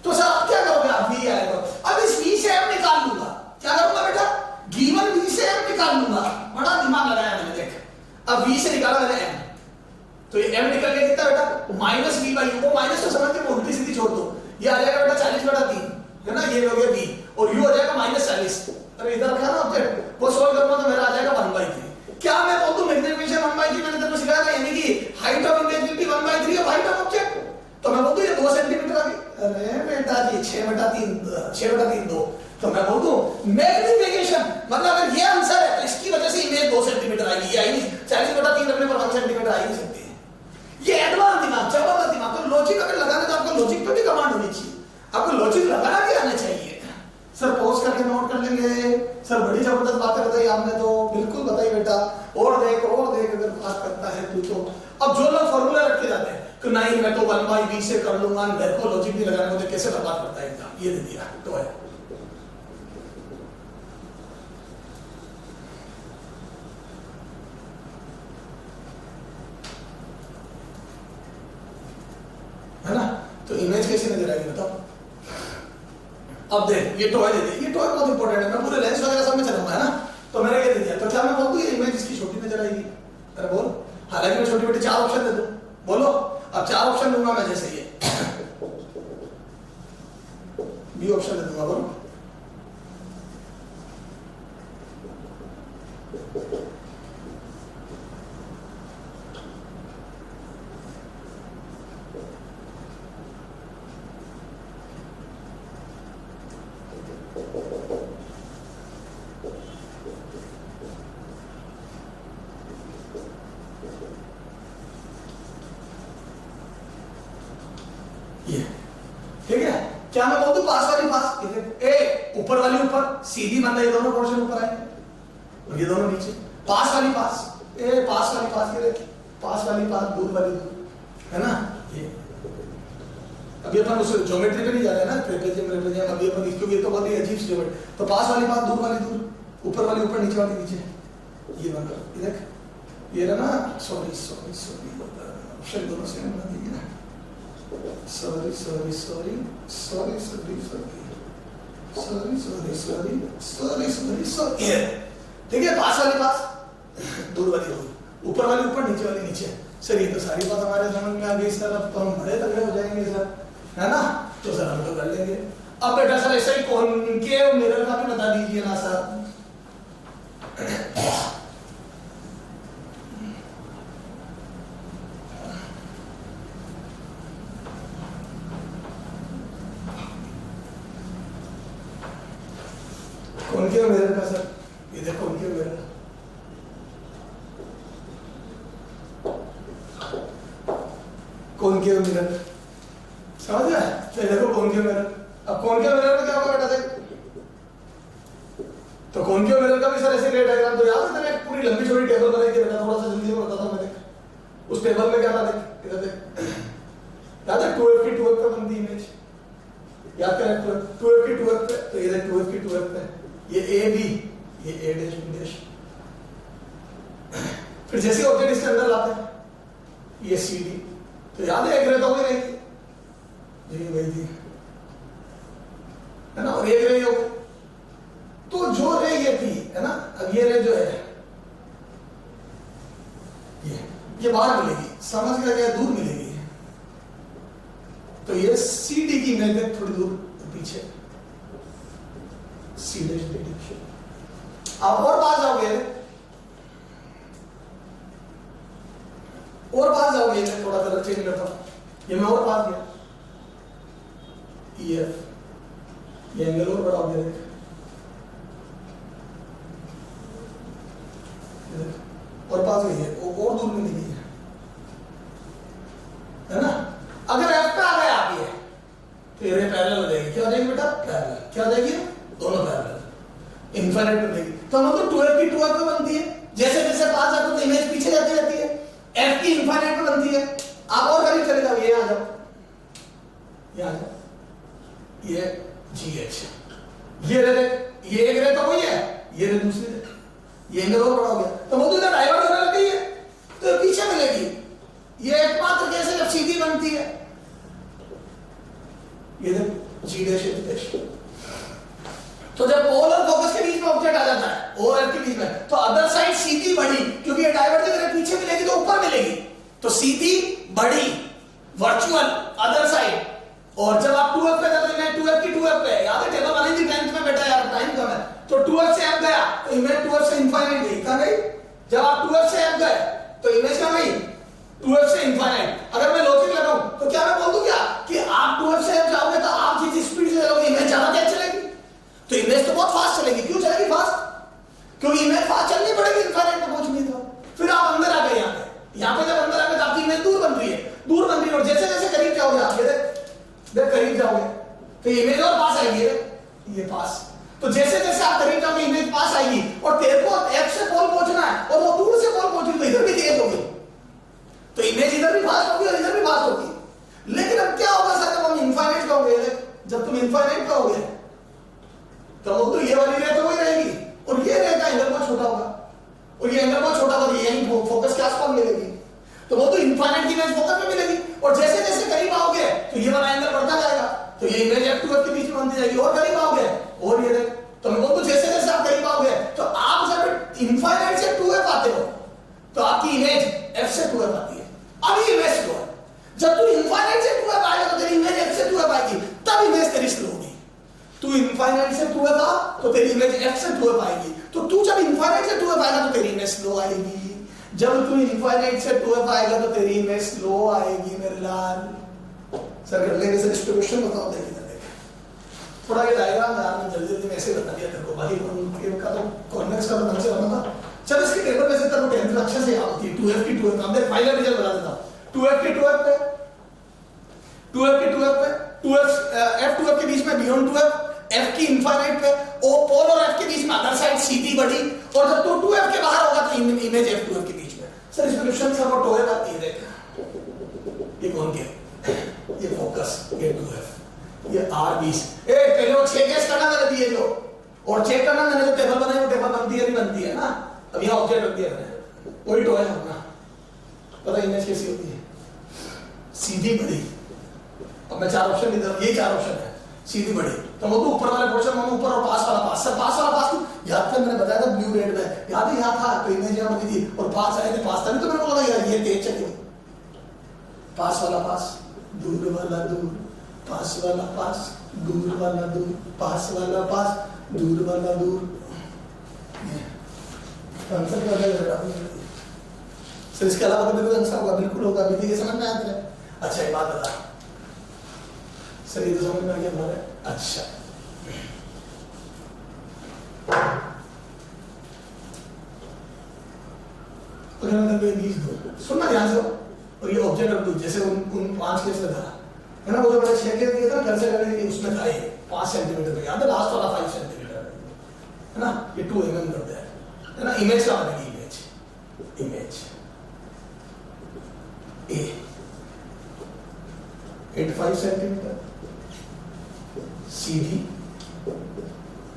तो सर आप क्या करोगे, आप v आएगा, अब इस v से m निकाल लूंगा, क्या करूंगा बेटा, गिवन v से m निकाल लूंगा, बड़ा दिमाग लगाया मैंने, देख अब v से निकाला मैंने m, तो ये m निकल गया कितना बेटा, -v/u, वो माइनस तो समझ के उल्टी सीधी छोड़ दो, ये आ जाएगा बेटा 40/3 है ना, ये हो गया v और u हो जाएगा -40। अरे इधर रखा ना ऑब्जेक्ट, वो सोल्व करूंगा तो मेरा आ जाएगा 1/3। क्या मैं बोल दूं मैग्नीफिकेशन 1/3, मैंने तेरे को सिखाया था, यानी कि height of image will B 1/3 of height of object, तो मैं बोल दूं ये 2 सेंटीमीटर आ गई, अरे बेटा जी 6/3 2, तो मैं बोल दूं मैग्नीफिकेशन मतलब अगर ये आंसर है तो इसकी वजह से इमेज 2 सेंटीमीटर आएगी, ये आई नहीं, 40/3 रखने पर 1 सेंटीमीटर आ ही नहीं सकती। ये एडवांस दिमाग, जबरदस्त दिमाग, तो लॉजिक अगर लगाना तो आपको लॉजिक पे भी कमांड होनी चाहिए, आपको लॉजिक लगाना भी आना चाहिए। सर पॉज करके नोट कर लेंगे, सर बड़ी जबरदस्त बातें बताई आपने, तो बिल्कुल बताई बेटा, और देख अगर बात करता है तू तो। अब जो लोग फॉर्मूला रख के जाते हैं कि नहीं मैं तो 1/v से कर लूंगा, मेरे को लॉजिक भी लगाने को, कैसे बर्बाद करता है एग्जाम, ये दे दिया तो है। है ना, तो इमेज कैसे नजर आएगी बताओ। अब देख ये टॉय दे दे, ये टॉय बहुत इंपॉर्टेंट है, मैं पूरे लेंस वगैरह सब में चलूंगा है ना, तो मैंने ये दे दिया, तो क्या मैं बोल दूं ये इमेज इसकी छोटी नजर आएगी, अरे बोल, हालांकि मैं छोटी छोटी 4 ऑप्शन दे दूं, बोलो अब 4 ऑप्शन दूंगा मैं, जैसे ये बी ऑप्शन दे दूंगा, बोलो ठीक है। क्या मैं बोल दूं पास वाली पास, ए ऊपर वाली ऊपर सीधी बंदा, ये दोनों पोर्शन ऊपर आएंगे और ये दोनों नीचे, पास वाली पास, ए पास वाली पास, ये पास वाली पास, दूर वाली दूर, है ना। ये अभी अपन उस ज्योमेट्री पे नहीं जा रहे हैं ना, ट्रेपेजियम अभी अपन, क्योंकि ये तो बहुत ही अजीब सी ज्योमेट्री, तो पास वाली पास, दूर वाली दूर, ऊपर वाली ऊपर, नीचे वाली नीचे, ये बना ये देख, ये रहा ना, सॉरी ऑप्शन दोनों सेम बना देंगे ना, सॉरी ठीक है, पास वाली पास, दूर वाली दूर, ऊपर वाली ऊपर, नीचे वाली नीचे। सर ये तो सारी बात हमारे समझ में आ गई सर, अब तो हम बड़े तगड़े हो जाएंगे सर, है ना, तो सर हम तो कर लेंगे। अब बेटा सर ऐसे ही कॉनकेव मिरर का भी बता दीजिए ना सर। कॉनकेव मिरर का सर, ये देखो कॉनकेव मिरर, कॉनकेव मिरर समझ रहा है, तो देखो कॉनकेव मिरर। अब कॉनकेव मिरर में क्या होगा बेटा देख, तो कॉनकेव मिरर का भी सर ऐसे डायग्राम तो याद है तेरे, पूरी लंबी छोटी टेबल बनाई थी बेटा, थोड़ा सा जल्दी में बताता हूं मैं, देख उस टेबल में क्या था, देख इधर देख, याद है 2f की 2f पे बनती इमेज, याद करें 2f की 2f पे, तो ये देख 2f की 2f पे, ये ए बी, ये ए डैश बी डैश, फिर जैसे ऑब्जेक्ट इसके अंदर लाते हैं ये सी डी, तो याद है एक रे तो नहीं थी जी वही थी, है ना, और एक रे हो गई, तो जो रे ये थी है ना, अब ये रे जो है ये बाहर मिलेगी, समझ गया क्या, दूर मिलेगी, तो ये सी डी की इमेज है थोड़ी दूर पीछे, सी डैश डी डी। अब और पास जाओगे और पास जाओगे, मैं थोड़ा कलर चेंज करता हूँ, ये मैं और पास गया, ये एंगल और बड़ा हो गया, और पास गई है, और दूर में नहीं है ना। अगर एफ पे आ गया आप ये, तो ये पैरेलल हो जाएगी, क्या हो जाएगी बेटा, पैरेलल, क्या हो जाएगी, दोनों पैरेलल, इनफाइनाइट हो जाएगी। तो हम तो 2f की 2f पे बनती है, जैसे जैसे पास जाते तो इमेज पीछे जाती रहती है, f की इनफाइनाइट पे बनती है। आप और करीब चले जाओ, ये आ जाओ, ये आ जाओ, ये gh, ये रे, ये एक रे तो वही है, ये रे दूसरी रे, ये एंगल और बड़ा हो गया, तो वो तो इधर डाइवर्ट होने लग गई है, तो पीछे मिलेगी। ये एकमात्र कैसे जब सीधी बनती है, ये g डैश, तो जब पोल और फोकस के बीच में ऑब्जेक्ट आ जाता है, ओ और एफ के बीच में, तो अदर साइड सीधी बड़ी, क्योंकि ये डाइवर्जेंस अगर पीछे मिलेगी तो ऊपर मिलेगी, तो सीधी बड़ी वर्चुअल अदर साइड। और जब आप 2f पे जाते हैं, 2f की 2f पे, याद है टेबल वाली थी 10th में बेटा, यार टाइम कम है, तो 2f से f गया तो इमेज 2f से इनफाइनाइट गई, कहां गई, जब आप 2f से f गए तो इमेज कहां गई, 2f से इनफाइनाइट। अगर मैं लॉजिक लगाऊं तो क्या मैं बोल दूं क्या कि आप 2f से f जाओगे तो आप जिस स्पीड से जाओगे इमेज ज्यादा तेज चलेगी, तो इमेज तो बहुत फास्ट चलेगी। क्यों चलेगी फास्ट, क्योंकि इमेज फास्ट चलनी पड़ेगी इनफाइनाइट पे पहुंचनी। तो फिर आप अंदर आ गए, यहाँ पे जब अंदर आ गए तो आपकी इमेज दूर बन रही है, दूर बन रही है, और जैसे जैसे करीब जाओगे आप देख करीब जाओगे तो इमेज और पास आएगी, ये पास, तो जैसे जैसे आप करीब जाओगे इमेज पास आएगी, और तेरे को एफ से पोल पहुंचना है और वो दूर से पोल पहुंची, तो इधर भी तेज होगी, तो इमेज इधर भी फास्ट होगी और इधर भी फास्ट होगी। लेकिन अब क्या होगा सर, जब हम इनफाइनाइट पे होंगे, जब तुम इनफाइनाइट पे होगे तो वो तो ये वाली रे तो वही रहेगी, और ये रे का एंगल बहुत छोटा होगा, और ये एंगल बहुत छोटा होगा, ये यहीं फोकस के आसपास मिलेगी, तो वो तो इनफाइनाइट की इमेज फोकस में मिलेगी, और जैसे जैसे करीब आओगे तो ये वाला एंगल बढ़ता जाएगा, तो ये इमेज f2f के बीच में बनती जाएगी, और करीब आओगे और ये देख, तो मैं बोलूं जैसे जैसे आप करीब आओगे, तो आप जब इनफाइनाइट से 2f आते हो तो आपकी इमेज f से 2f आती है। अब ये इमेज स्लो है, जब तू इनफाइनाइट से 2f आएगा तो तेरी इमेज f से 2f आएगी, तब इमेज तेरी स्लो होगी। तू इनफाइनाइट से 2f आ तो तेरी इमेज f से 2f आएगी, तो तू जब इनफाइनाइट से 2f आएगा तो तेरी इमेज स्लो आएगी, जब तू इनफाइनाइट से 2f आएगा तो तेरी इमेज स्लो आएगी मेरे लाल। सर कर लेंगे सर, इस पे क्वेश्चन बताओ, देखिए थोड़ा ये डायग्राम यार मैं जल्दी जल्दी में ऐसे बता दिया तेरे को, भाई का तो कॉन्वेक्स का तो ढंग से बनना था। चल इसकी टेबल वैसे तेरे को 10th में अच्छे से याद होती है, 2f की 2f, अब देख फाइनल रिजल्ट बता देता हूं। 2f की 2f पे 2f f2f के बीच में बियॉन्ड 2f, f की इनफाइनाइट पे, ओ पोल और f के बीच में अदर साइड सीधी बड़ी, और जब तू 2f के बाहर होगा तो इमेज f2f के बीच में। सर इसमें क्वेश्चन सब टोए बात ये देख, ये कौन के, ये फोकस, ये 2f, ये r20, ए पहले वो 6 केस करना मैंने दिए जो, और चेक करना मैंने जो टेबल बनाई वो टेबल बनती है नहीं बनती है ना, अब यहां ऑब्जेक्ट रख दिया मैंने, वही टोए होगा, पता इमेज कैसी होती है, सीधी बड़ी। अब मैं 4 ऑप्शन इधर, ये 4 ऑप्शन है, सीधी बड़ी, तो वो तो ऊपर वाले पोर्शन में ऊपर, और पास वाला पास, सर पास वाला पास क्यों याद था, मैंने बताया था ब्लू रेड में, याद है यहाँ था, तो इमेज यहाँ बनी थी, और पास आए थे, पास था नहीं, तो मैंने बोला यार ये तेज चलेगी, पास वाला पास, दूर वाला दूर, पास वाला पास, दूर वाला दूर, पास वाला पास, दूर वाला दूर, आंसर क्या होगा सर, इसके अलावा कभी कोई आंसर होगा, बिल्कुल होगा, अभी ये समझ में आता है। अच्छा एक बात बता सर, ये तो समझ में आ गया हमारे, अच्छा सुनना ध्यान से, और ये ऑब्जेक्ट रख दो, जैसे उन 5 केस में था है ना, वो जो मैंने 6 केस दिया था घर से करने के, उसमें था ये 5 सेंटीमीटर का, याद है लास्ट वाला 5 सेंटीमीटर है ना, ये 2 mm कर दिया है ना। इमेज का बनेगी, image A 85 centimetre Sidhi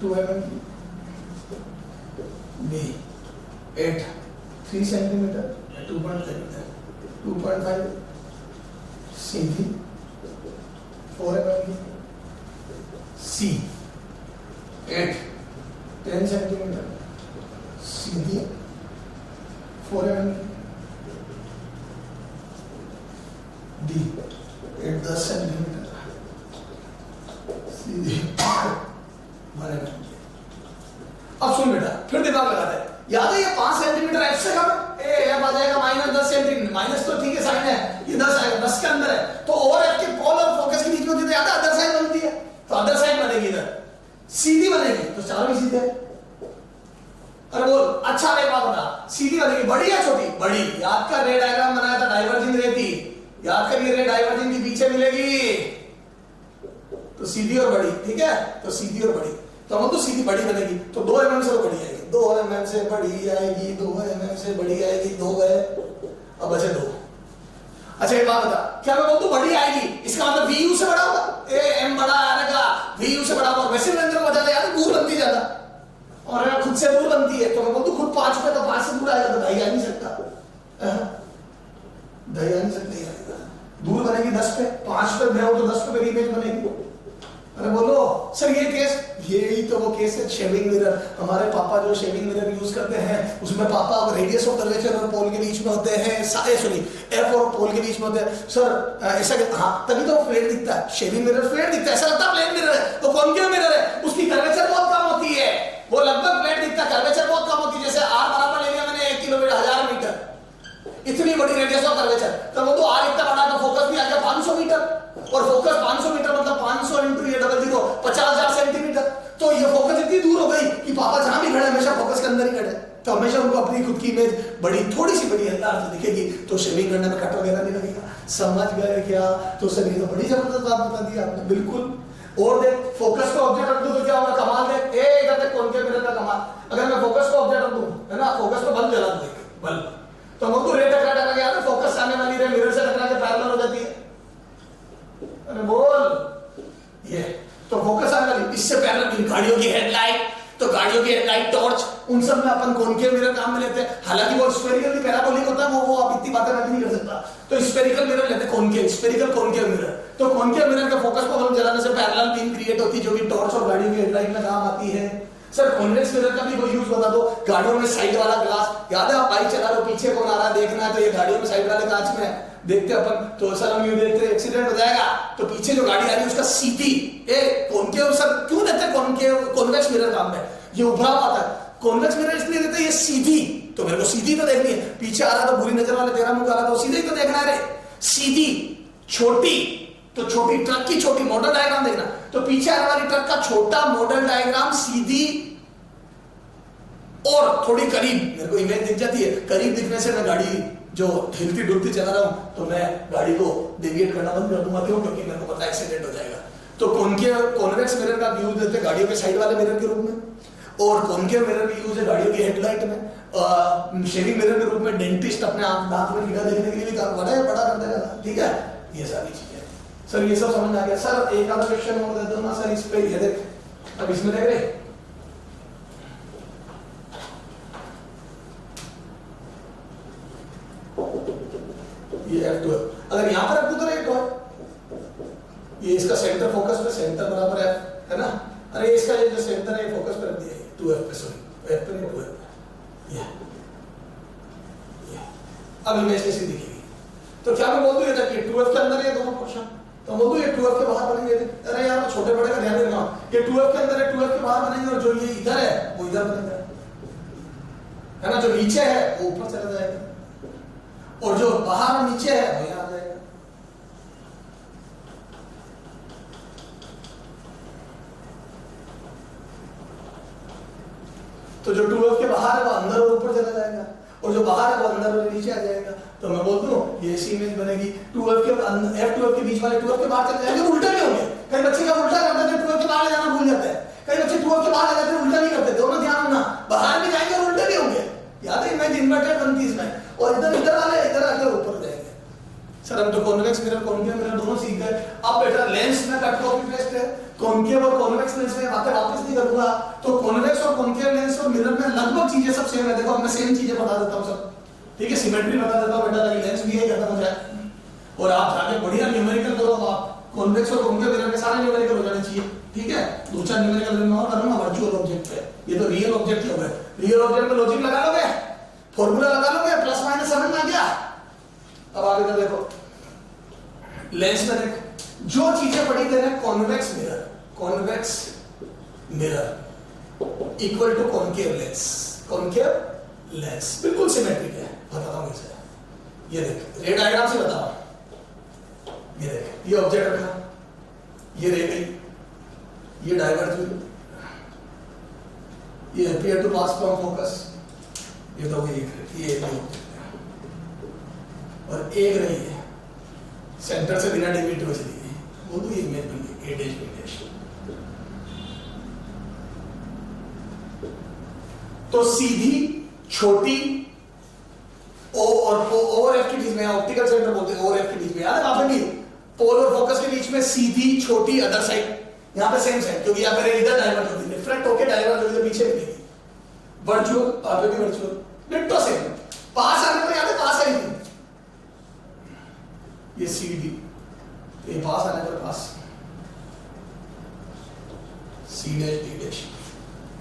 2 mm, B 3 centimetre 2.5 Sidhi 4 mm, C 10 centimetre Sidhi 4 mm, D 10 centimetre Sidhi 1 mm। अब सुन बेटा, फिर दिमाग लगाते हैं, याद है ये 5 सेंटीमीटर एफ से कम है, ए एफ आ जाएगा -10 सेंटीमीटर, माइनस तो ठीक है साइन है, ये 10 आएगा, 10 के अंदर है, तो ओवर एफ के पोल और फोकस के बीच में होती है, याद है अदर साइड बनती है, तो अदर साइड बनेगी इधर, सीधी बनेगी, तो चारों भी सीधे। अरे बोल, अच्छा एक बात बता, सीधी बनेगी, बड़ी या छोटी? बड़ी। याद कर, रे डायग्राम बनाया था, डाइवर्जिंग रे थी, याद कर, ये रे डाइवर्जिंग की पीछे मिलेगी, तो सीधी और बड़ी, ठीक है, तो सीधी और बड़ी, तो हम तो सीधी बड़ी बनेगी, तो 2 mm से वो बड़ी आएगी, 2 mm से बड़ी आएगी, 2 mm से बड़ी आएगी, 2 गए, अब बचे 2। अच्छा एक बात बता, क्या मैं बोलूं बड़ी आएगी, इसका मतलब VU से बड़ा होगा, ए M बड़ा आएगा, VU से बड़ा होगा, वैसे व्यंजन बता दे यार, दूर बनती ज्यादा, और अगर खुद से दूर बनती है, तो मैं बोलूं खुद 5 पे, तो 5 से दूर आएगा, तो ढाई आ नहीं सकता, ढाई आ नहीं सकता, दूर बनेगी 10 पे, 5 पे मैं हूं तो 10 पे मेरी इमेज बनेगी। अरे बोलो सर ये केस, यही तो वो केस है शेविंग मिरर, हमारे पापा जो शेविंग मिरर यूज करते हैं उसमें पापा रेडियस ऑफ कर्वेचर और पोल के बीच में होते हैं, सॉरी एफ और पोल के बीच में होते हैं सर, ऐसा हाँ तभी तो फ्लैट दिखता है, शेविंग मिरर फ्लैट दिखता है, ऐसा लगता है प्लेन मिरर है, तो कॉन्केव मिरर है, उसकी कर्वेचर बहुत कम होती है, वो लगभग फ्लैट दिखता है, कर्वेचर बहुत कम होती है, जैसे R बराबर ले लिया मैंने 1 किलोमीटर 1000 मीटर, इतनी बड़ी रेडियस ऑफ कर्वेचर, तो वो तो R इतना बड़ा, तो फोकस भी आ गया 500 मीटर, और फोकस 500 मीटर मतलब 500 इंटू ये डबल 0 50,000 सेंटीमीटर, तो ये फोकस इतनी दूर हो गई कि पापा जहां भी खड़े हमेशा फोकस के अंदर ही खड़े, तो हमेशा उनको अपनी खुद की इमेज बड़ी थोड़ी सी बड़ी अंदाज से दिखेगी, तो शेविंग करने में कट वगैरह नहीं लगेगा। समझ गए क्या? तो सर ये तो बड़ी जबरदस्त बात बता दी आपने, बिल्कुल। और देख फोकस को ऑब्जेक्ट रख दूं तो क्या होगा, कमाल देख, ए इधर देख कॉन्केव मिरर का कमाल, अगर मैं फोकस को ऑब्जेक्ट रख दूं, है ना, फोकस को बल्ब जला दूं, बल्ब, तो हम तो रे टकरा गया तो फोकस आने वाली रे मिरर से टकरा के पैरेलल हो जाती है, अरे बोल ये तो फोकस आने वाली, इससे पैरेलल गाड़ियों की हेडलाइट, तो गाड़ियों की हेडलाइट टॉर्च, उन सब में अपन कॉन्केव मिरर काम में लेते हैं, हालांकि वो स्फेरिकल भी पैराबोलिक होता है, वो आप इतनी बातें मैं नहीं कर सकता, तो स्फेरिकल मिरर लेते हैं, कॉन्केव स्फेरिकल कॉन्केव मिरर, तो कॉन्केव मिरर के फोकस को बल्ब जलाने से पैरेलल बीम क्रिएट होती है, जो कि टॉर्च और गाड़ियों की हेडलाइट में काम आती है। सर कॉन्वेक्स मिरर का भी कोई यूज बता दो, गाड़ियों में साइड वाला ग्लास, याद है आप बाइक चला रहे हो पीछे कौन आ रहा है देखना है, तो ये गाड़ियों में साइड वाले कांच में देखते अपन, तो सर हम यूं देखते हैं एक्सीडेंट हो जाएगा, तो पीछे जो गाड़ी आ रही है उसका सीधी कॉन्केव, सर क्यों देते हैं कॉन्केव कॉन्वेक्स मिरर काम में, ये उभरा हुआ था, कॉन्वेक्स मिरर इसलिए देते हैं ये सीधी, तो मेरे को सीधी तो देखनी है, पीछे आ रहा तो बुरी नजर वाले तेरा मुंह आ रहा तो सीधे ही तो देखना है, सीधी छोटी, तो छोटी ट्रक की छोटी मॉडल डायग्राम देखना, तो पीछे आने वाली ट्रक का छोटा मॉडल डायग्राम सीधी और थोड़ी करीब, मेरे को इमेज दिख जाती है, करीब दिखने से मैं गाड़ी जो हिलती डुलती चला रहा हूं, तो मैं गाड़ी को डेविएट करना बंद कर दूंगा, क्यों? क्योंकि मेरे को पता है एक्सीडेंट हो जाएगा। तो कॉन्वेक्स मिरर का यूज देते हैं गाड़ियों के साइड वाले मिरर के रूप में, और कॉन्केव मिरर भी यूज है गाड़ियों की हेडलाइट में, शेविंग मिरर के रूप में डेंटिस्ट अपने दांत में कीड़ा देखने के लिए भी बड़ा कर देगा, ठीक है, ये सारी चीजें। सर ये सब समझ आ गया। सर एक आधा क्वेश्चन और दे दो ना सर इस पे, ये देख, अब इसमें देख रहे ये F2 अगर यहां पर रख दूं तो रेट है, ये इसका सेंटर फोकस पे, सेंटर बराबर F है ना, अरे इसका ये जो सेंटर है फोकस पे रख दिया है 2F पे, सॉरी F पे नहीं 2F पे, ये अब इमेज कैसी दिखेगी, तो क्या मैं बोल दूं ये देखिए 2F के अंदर ये दोनों पोर्शन, तो बोल दूं ये 2F के बाहर बनेंगे, अरे यार छोटे बड़े का ध्यान रखना, ये 2F के अंदर है 2F के बाहर बनेंगे, और जो ये इधर है वो इधर बनेगा, है ना, जो नीचे है वो ऊपर चला जाएगा, और जो बाहर और नीचे है वो यहां आ जाएगा। तो जो 2F के बाहर है वो अंदर और ऊपर चला जाएगा, और जो बाहर है वो अंदर और नीचे आ जाएगा, तो मैं बोल दूं ये ऐसी इमेज बनेगी, 2F के F2F के बीच वाले 2F के बाहर चले जाएंगे, उल्टा भी होंगे, कई बच्चे का उल्टा करते हैं 2F के बाहर ले जाना भूल जाते हैं, कई बच्चे 2F के बाहर ले जाते हैं उल्टा नहीं करते, दोनों ध्यान रखना, बाहर भी जाएंगे और उल्टे भी होंगे, याद है इमेज इन्वर्टेड बनती है इसमें, और इधर इधर वाले इधर आके ऊपर जाएंगे। सर हम तो कॉन्वेक्स मिरर कॉन्केव मिरर दोनों सीख गए, अब बेटा लेंस में कट कॉपी पेस्ट है, कॉन्केव और कॉन्वेक्स लेंस में बातें वापस नहीं करूंगा, तो कॉन्वेक्स और कॉन्केव लेंस और मिरर में लगभग चीजें सब सेम है, देखो मैं सेम चीजें बता देता हूं सब, ठीक है, सिमेट्री बता देता हूं बेटा, ताकि लेंस भी है खत्म हो जाए, और आप जाके बढ़िया न्यूमेरिकल करो, आप कॉन्वेक्स और कॉन्केव मिरर के सारे न्यूमेरिकल हो जाने चाहिए, ठीक है, 2-4 न्यूमेरिकल मैं और करूंगा वर्चुअल ऑब्जेक्ट पे, ये तो रियल ऑब्जेक्ट हो गए, रियल ऑब्जेक्ट में लॉजिक लगा लोगे, फॉर्मूला लगा लोगे, प्लस माइनस समझ में आ गया। अब आगे का देखो लेंस में देख, जो चीजें पढ़ी गई है convex mirror equal to concave lens बिल्कुल सिमेट्रिक है, बताता हूँ कैसे। ये देख, रे डायग्राम से बता रहा हूँ। ये देख, ये ऑब्जेक्ट रखा, ये रे गई, ये डाइवर्ज हुई, ये appear to pass from focus, ये तो ये ऑब्जेक्ट है, और एक रही है सेंटर से बिना डेविएट हुए चली गई, वो तो ये इमेज बन गई ए डैश बी डैश। तो सीधी छोटी ओ और ओवर एफ के बीच में, ऑप्टिकल सेंटर बोलते हैं ओवर एफ के बीच में, याद है वहां पे भी पोल और फोकस के बीच में सीधी छोटी अदर साइड, यहां पे सेम साइड, क्योंकि यहां पे इधर डाइवर्ट होती है, रिफ्लेक्ट होके डाइवर्ट होती है, पीछे मिलेगी वर्चुअल, वहां पे भी वर्चुअल, डिट्टो सेम। पास आने पर याद है पास आई थी ये सीडी, ये पास आने पर पास सी डैश डी डैश।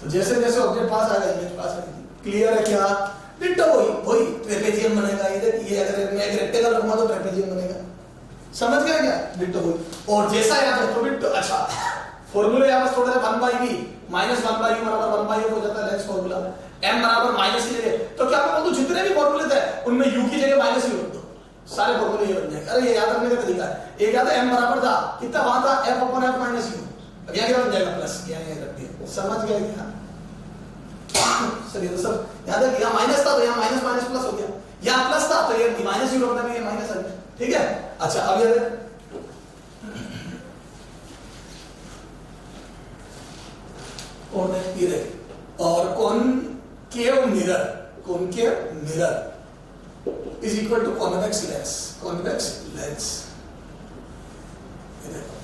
तो जैसे जैसे ऑब्जेक्ट पास आ गया, इमेज पास आ गई, क्लियर है क्या? डिट्टो वही ट्रेपेजियम बनेगा। ये अगर मैं एक रेक्टेंगल रखूंगा तो ट्रेपेजियम बनेगा, समझ गया क्या? डिट्टो वही। और जैसा यहाँ पे तो डिट्टो, अच्छा फॉर्मूला यहाँ पर थोड़ा सा 1/v माइनस 1/u बराबर 1/f हो जाता है लेंस फॉर्मूला, m बराबर माइनस की जगह, तो क्या मैं बोलूं जितने भी फॉर्मूले थे उनमें u की जगह माइनस ही रख दो, सारे फॉर्मूले ये बन जाएंगे। अरे ये याद रखने का तरीका है, एक याद है m बराबर था कितना, वहां था f/f माइनस u, अब यहाँ क्या बन जाएगा प्लस, यहाँ रख दिया, समझ गए क्या? सर ये तो सब याद है, यहाँ माइनस था तो यहाँ माइनस माइनस प्लस हो गया, यहाँ प्लस था तो ये माइनस यू रखना भी, ये माइनस आ गया, ठीक है। अच्छा अब याद है और ये देख, और concave mirror is equal to convex lens, convex lens. ये देखो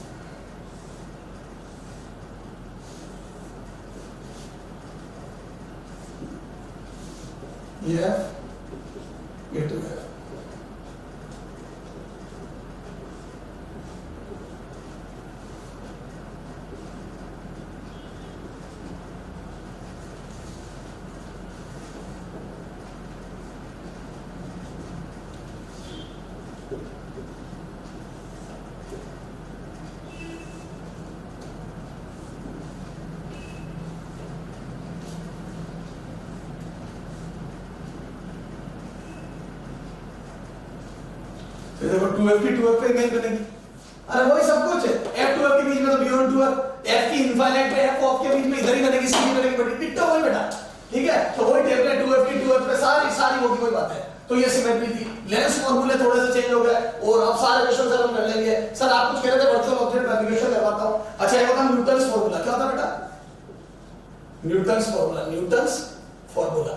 ये टू है, देखो 2f की 2f पे इमेज बनेगी। अरे वही सब कुछ है, f 2f के बीच में तो बियॉन्ड 2f, f की इनफाइनाइट पे f ऑफ के बीच में इधर ही बनेगी, सी बनेगी, बड़ी डिट्टो वही बेटा, ठीक है। तो वही टेबलेट 2f की 2f पे सारी होगी, कोई बात है। तो ये सिमेट्री थी, लेंस फॉर्मूले थोड़े से चेंज हो गए, और अब सारे क्वेश्चन सर हम कर लेंगे। सर आप कुछ कह रहे थे वर्चुअल ऑब्जेक्ट फैब्रिकेशन करवाता हूं। अच्छा ये होता है न्यूटन्स फॉर्मूला, क्या होता है बेटा? न्यूटन्स फॉर्मूला,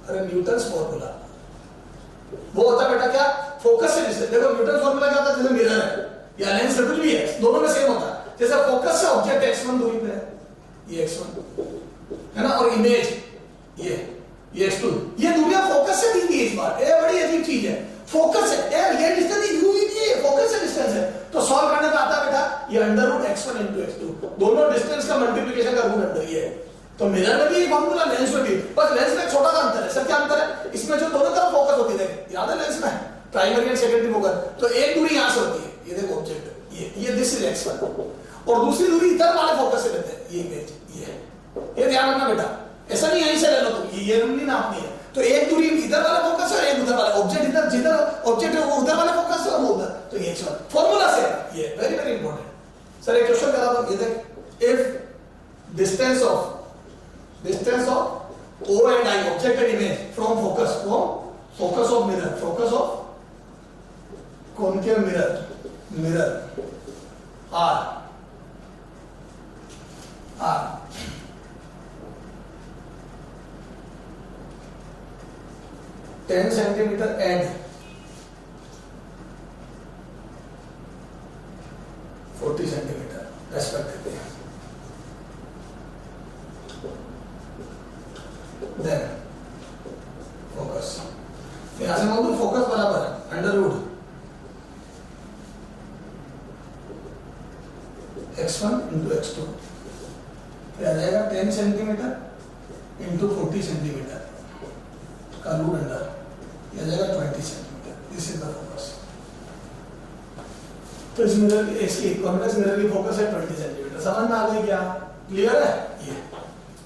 अरे न्यूटन्स फॉर्मूला वो होता है बेटा क्या, फोकस से डिस्टेंस। देखो न्यूटन फॉर्मूला क्या होता है, जैसे मिरर है या लेंस है, कुछ भी है, दोनों में सेम होता है। जैसे फोकस से ऑब्जेक्ट x1 दूरी पे है, ये x1 है ना, और इमेज ये x2, ये दूरियां फोकस से दी गई इस बार। ये बड़ी अजीब चीज है, फोकस है यार, ये डिस्टेंस u भी नहीं है, फोकस से डिस्टेंस है। तो सॉल्व करने पे आता है बेटा ये √x1 * x2, दोनों डिस्टेंस का मल्टीप्लिकेशन का रूट अंडर ये है। तो मिरर में भी ये फॉर्मूला, लेंस में भी, बस लेंस में छोटा सा अंतर है। सर क्या अंतर है? इसमें जो दोनों तरफ फोकस होती है, याद है लेंस में प्राइमरी एंड सेकेंडरी फोकस, तो एक दूरी यहां से होती है, ये देखो ऑब्जेक्ट ये दिस इज x1, और दूसरी दूरी इधर वाले फोकस से लेते हैं, ये इमेज ये ध्यान रखना बेटा, ऐसा नहीं यहीं से ले लो तुम, ये नहीं नापनी है। तो एक दूरी इधर वाला फोकस है और एक उधर वाला, ऑब्जेक्ट इधर, जिधर ऑब्जेक्ट है वो उधर वाला फोकस है और वो उधर, तो ये x1 फार्मूला से ये वेरी वेरी इंपॉर्टेंट। सर एक क्वेश्चन करा दो, ये देख, if distance of O and I, object and image, from focus of mirror, focus of concave mirror R 10 centimeter and 40 centimeter respectively. Then focus, यहाँ से बोल दो फोकस बराबर है √x1 * x2, क्या आ जाएगा 10 सेंटीमीटर * 40 सेंटीमीटर का रूट अंडर, ये आ जाएगा 20 centimetre. This is the focus. तो इस मिरर, इसकी कॉन्वेक्स मिरर की फोकस है 20 सेंटीमीटर। समझ में आ गई क्या? क्लियर है ये?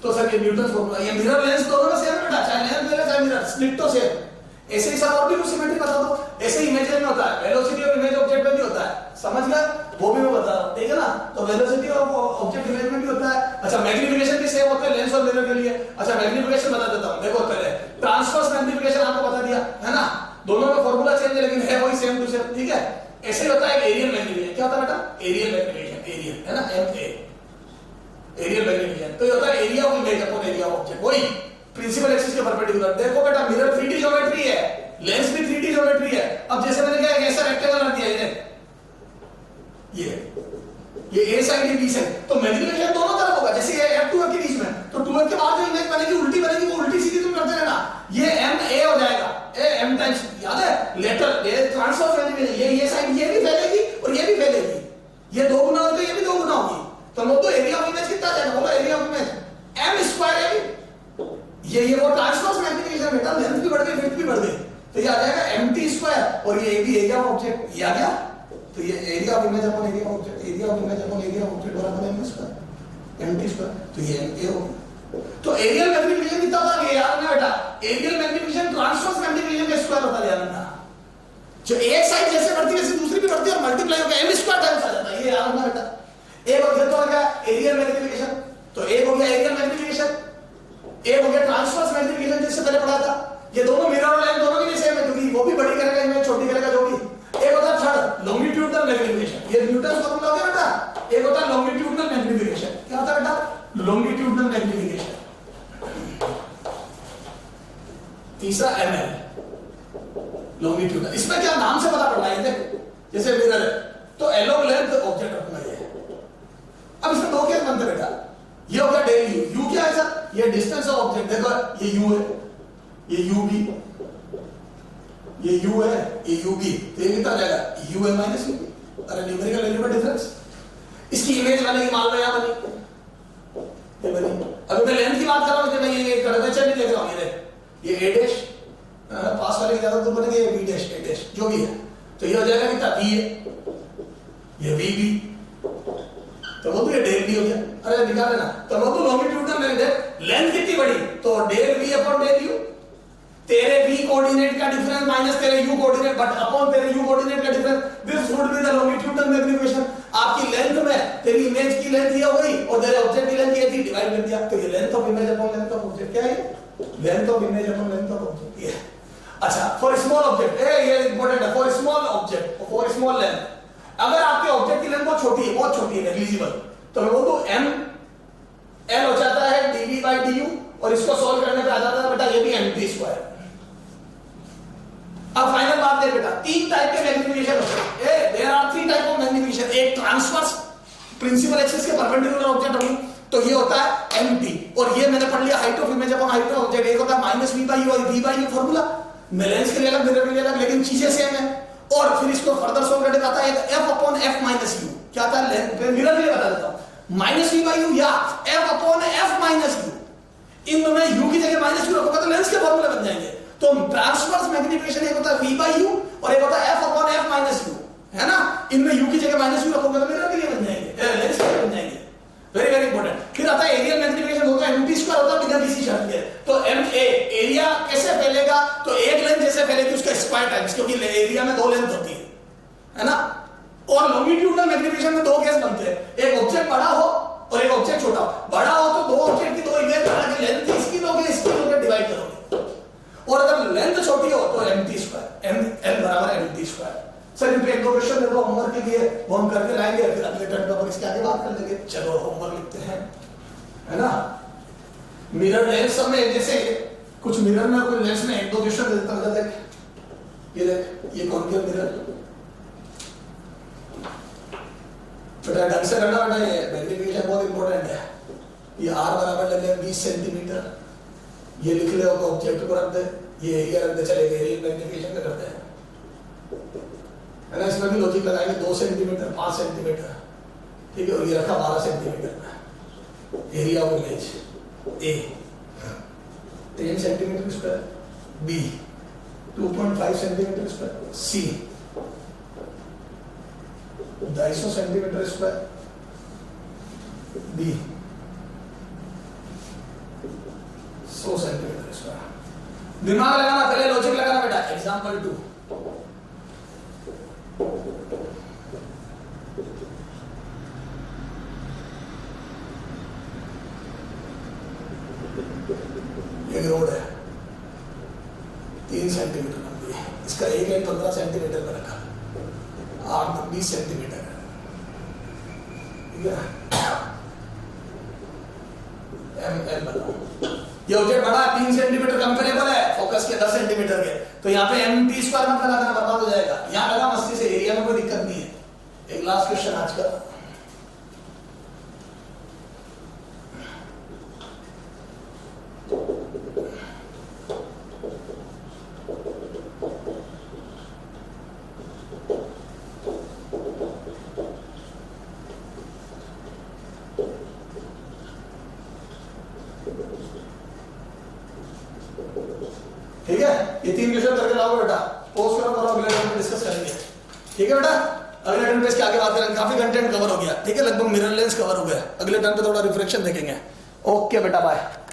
तो सर ये न्यूटन फॉर्मूला, ये मिरर लेंस दोनों में सेम बेटा, चाहे लेंस ले चाहे मिरर, स्प्लिट तो सेम। ऐसे ही सब और भी कुछ सिमेट्री बता दो, ऐसे इमेजरी में होता है, वेलोसिटी ऑफ इमेज ऑब्जेक्ट में भी होता है, समझ गया, वो भी मैं बता रहा हूं, ठीक है ना। तो वेलोसिटी ऑफ ऑब्जेक्ट इमेज में भी होता है। अच्छा मैग्नीफिकेशन भी सेम होता है लेंस और मिरर के लिए। अच्छा मैग्नीफिकेशन बता देता हूं, देखो पहले ट्रांसवर्स मैग्नीफिकेशन आपको बता दिया है ना, दोनों का फॉर्मूला चेंज है लेकिन है वही सेम टू सेम, ठीक है। ऐसे ही होता है एरियल मैग्नीफिकेशन, क्या होता है बेटा, एरियल मैग्नीफिकेशन, एरियल है ना, MA एरियल मैग्नीफिकेशन, तो ये होता है area of image upon area of object, वही प्रिंसिपल एक्सिस के परपेंडिकुलर। देखो बेटा मिरर 3D ज्योमेट्री है, लेंस भी 3D ज्योमेट्री है। अब जैसे मैंने क्या ऐसा रेक्टेंगल रख दिया ये A साइड ये B साइड, तो मैग्नीफिकेशन दोनों तरफ होगा। जैसे ये F2 के बीच में, तो 2 के बाद जो इमेज बनेगी उल्टी बनेगी, वो उल्टी सीधी तुम करते रहना, ये MA हो जाएगा, M टाइम्स, याद है लेटर ये ट्रांसवर्स मैग्नीफिकेशन, ये साइड ये भी फैलेगी और ये भी फैलेगी, ये 2 गुना होगी, ये भी 2 गुना होगी, तो लो तो एरिया ऑफ इमेज कितना जाएगा, बोलो area of image M square है, ये वो ट्रांसवर्स मैग्नीफिकेशन बेटा, लेंथ भी बढ़ गई विड्थ भी बढ़ गई, तो ये आ जाएगा MT स्क्वायर, और ये भी एरिया ऑफ ऑब्जेक्ट, ये आ गया, तो ये area of image upon area of object, area of image upon area of object बराबर है MA स्क्वायर, MT स्क्वायर, तो ये MA हो गया। तो एरियल मैग्नीफिकेशन कितना होता है याद रखना बेटा, एरियल मैग्नीफिकेशन ट्रांसवर्स मैग्नीफिकेशन का स्क्वायर होता है, याद रखना, जो एक साइड जैसे बढ़ती है वैसे दूसरी भी बढ़ती है और मल्टीप्लाई होकर M स्क्वायर टाइम्स आ जाता है, ये याद रखना बेटा। एक ऑब्जेक्ट हो गया एरियल मैग्नीफिकेशन, तो एक हो गया एरियल मैग्नीफिकेशन, एक हो गया ट्रांसवर्स मैग्नीफिकेशन जिससे पहले पढ़ा था, ये दोनों मिरर और लेंस दोनों के लिए सेम है क्योंकि वो भी बड़ी करेगा इमेज छोटी करेगा जो भी। एक होता है थर्ड लॉन्गिट्यूडनल मैग्नीफिकेशन, ये न्यूटन फॉर्मूला हो गया बेटा, एक होता है लॉन्गिट्यूडनल मैग्नीफिकेशन, क्या होता है बेटा, लॉन्गिट्यूडनल मैग्नीफिकेशन। तीसरा ML लॉन्गिट्यूडनल, इसमें क्या नाम से पता पड़ रहा है, देखो जैसे मिरर है तो एलोंग लेंथ ऑब्जेक्ट रखना है। अब इसमें दो केस बनते बेटा, ये हो गया डेल यू, यू क्या है सर, ये डिस्टेंस ऑफ ऑब्जेक्ट, देखो ये यू है, ये यू भी, ये यू है, ये यू भी, तो ये कितना जाएगा यू है माइनस यू बी, अरे न्यूमेरिकल वैल्यू में डिफरेंस, इसकी इमेज बनेगी मान लो यहां बनी, ये बनी। अभी मैं लेंथ की बात कर रहा हूं, मैं ये कर्वेचर नहीं देख रहा हूं, ये A डैश पास वाले की ज्यादा दूर बनेगी, ये B डैश A डैश जो भी है, तो ये हो जाएगा कितना B है, ये V भी, तो वो तो ये डेल V हो गया, अरे निकाल लेना, तो वो तो लॉन्गिट्यूडनल में देख लेंथ कितनी बड़ी, तो del V upon del U, तेरे V कोऑर्डिनेट का डिफरेंस माइनस तेरे U कोऑर्डिनेट बट अपॉन तेरे U कोऑर्डिनेट का difference, this would be the longitudinal magnification. आपकी लेंथ में तेरी इमेज की लेंथ ये हो गई और तेरे ऑब्जेक्ट की लेंथ ये थी, डिवाइड कर दिया, तो ये length of image upon length of object क्या है, length of image upon length of object ये। अच्छा फॉर स्मॉल ऑब्जेक्ट, ये इंपॉर्टेंट है, for small object, for small length, अगर आपके ऑब्जेक्ट की लेंथ बहुत छोटी है, बहुत छोटी है, नेग्लिजिबल, तो मैं बोल दूं M L हो जाता है dv by du, और इसको सॉल्व करने पे आ जाता है बेटा ये भी MT स्क्वायर। अब फाइनल बात देख बेटा, तीन टाइप के मैग्नीफिकेशन होते हैं, there are 3 type of magnification, एक ट्रांसवर्स प्रिंसिपल एक्सिस के परपेंडिकुलर ऑब्जेक्ट होगी तो ये होता है MT, और ये मैंने पढ़ लिया height of image upon height of object, एक होता है माइनस v by u और v by u formula, lens के लिए अलग मिरर के लिए अलग, लेकिन चीजें सेम है। और फिर इसको फर्दर सॉल्व करके आता है f upon f minus u, क्या आता है मिरर के लिए बता देता हूं, माइनस v by u या f upon f minus u, इन दोनों में u की जगह माइनस u रखोगे तो लेंस के फॉर्मूले बन जाएंगे। तो ट्रांसवर्स मैग्नीफिकेशन एक होता है v by u और एक होता है f upon f minus u, है ना, इनमें u की जगह माइनस u रखोगे तो मिरर के लिए बन जाएंगे, लेंस के लिए बन जाएंगे, वेरी वेरी इंपॉर्टेंट। फिर आता है एरियल मैग्नीफिकेशन, होता है MT स्क्वायर, होता है बिना किसी शर्त के, तो MA एरिया कैसे फैलेगा, तो एक लेंथ जैसे फैलेगी उसका स्क्वायर टाइम्स, क्योंकि एरिया में 2 लेंथ होती है ना। और लॉन्गिट्यूडनल मैग्नीफिकेशन में 2 केस बनते हैं, एक ऑब्जेक्ट बड़ा हो और एक ऑब्जेक्ट छोटा हो। बड़ा हो तो 2 ऑब्जेक्ट की 2 इमेज बना के लेंथ इसकी दोगे इसकी दोगे डिवाइड करोगे, और अगर लेंथ छोटी हो तो MT स्क्वायर, ML बराबर MT स्क्वायर। सर इन पे 1-2 क्वेश्चन दे दो होमवर्क के लिए, वो हम करके लाएंगे, फिर अगले टर्न पर इसके आगे बात कर लेंगे। चलो होमवर्क लिखते हैं, है ना। मिरर लेंस में जैसे कुछ मिरर में कोई लेंस में 1-2 क्वेश्चन दे देता हूं, देख ये देख, ये कॉन्केव मिरर, बेटा ढंग से करना बेटा, ये मैग्नीफिकेशन बहुत इंपॉर्टेंट है। ये R बराबर ले ले 20 सेंटीमीटर, ये लिख ले, ऑब्जेक्ट को रख दे, ये एरिया रख दे, चलेगा एरियल मैग्नीफिकेशन का करते हैं, है ना। इसमें भी लॉजिक लगाएंगे 2 सेंटीमीटर 5 सेंटीमीटर, ठीक है, और ये रखा 12 centimetre, area of image A 10 centimetre square, B 2.5 centimetre square, C 250 centimetre square, D 100 centimetre square. दिमाग लगाना, पहले लॉजिक लगाना बेटा, एग्जाम्पल 2। एक रोड है 3 सेंटीमीटर लंबी है, इसका एक एंड 15 सेंटीमीटर में रखा, 20 सेंटीमीटर है, ठीक है। एम बताओ, ये ऑब्जेक्ट बड़ा है, 3 सेंटीमीटर कंपेरेबल है फोकस के 10 सेंटीमीटर के, तो यहाँ पे एम टी स्क्वायर मत लगा देना, बर्बाद हो जाएगा। यहाँ लगा मस्ती से, एरिया में कोई दिक्कत नहीं है। एक लास्ट क्वेश्चन आज का, ठीक है। ये 3 क्वेश्चन करके लाओ बेटा, पोस्ट करो, अगले टर्म में डिस्कस करेंगे, ठीक है बेटा। अगले टर्म पे इसके आगे बात करेंगे, काफी कंटेंट कवर हो गया, ठीक है। लगभग मिरर लेंस कवर हो गया, अगले टर्म पे थोड़ा रिफ्लेक्शन देखेंगे। ओके बेटा, बाय।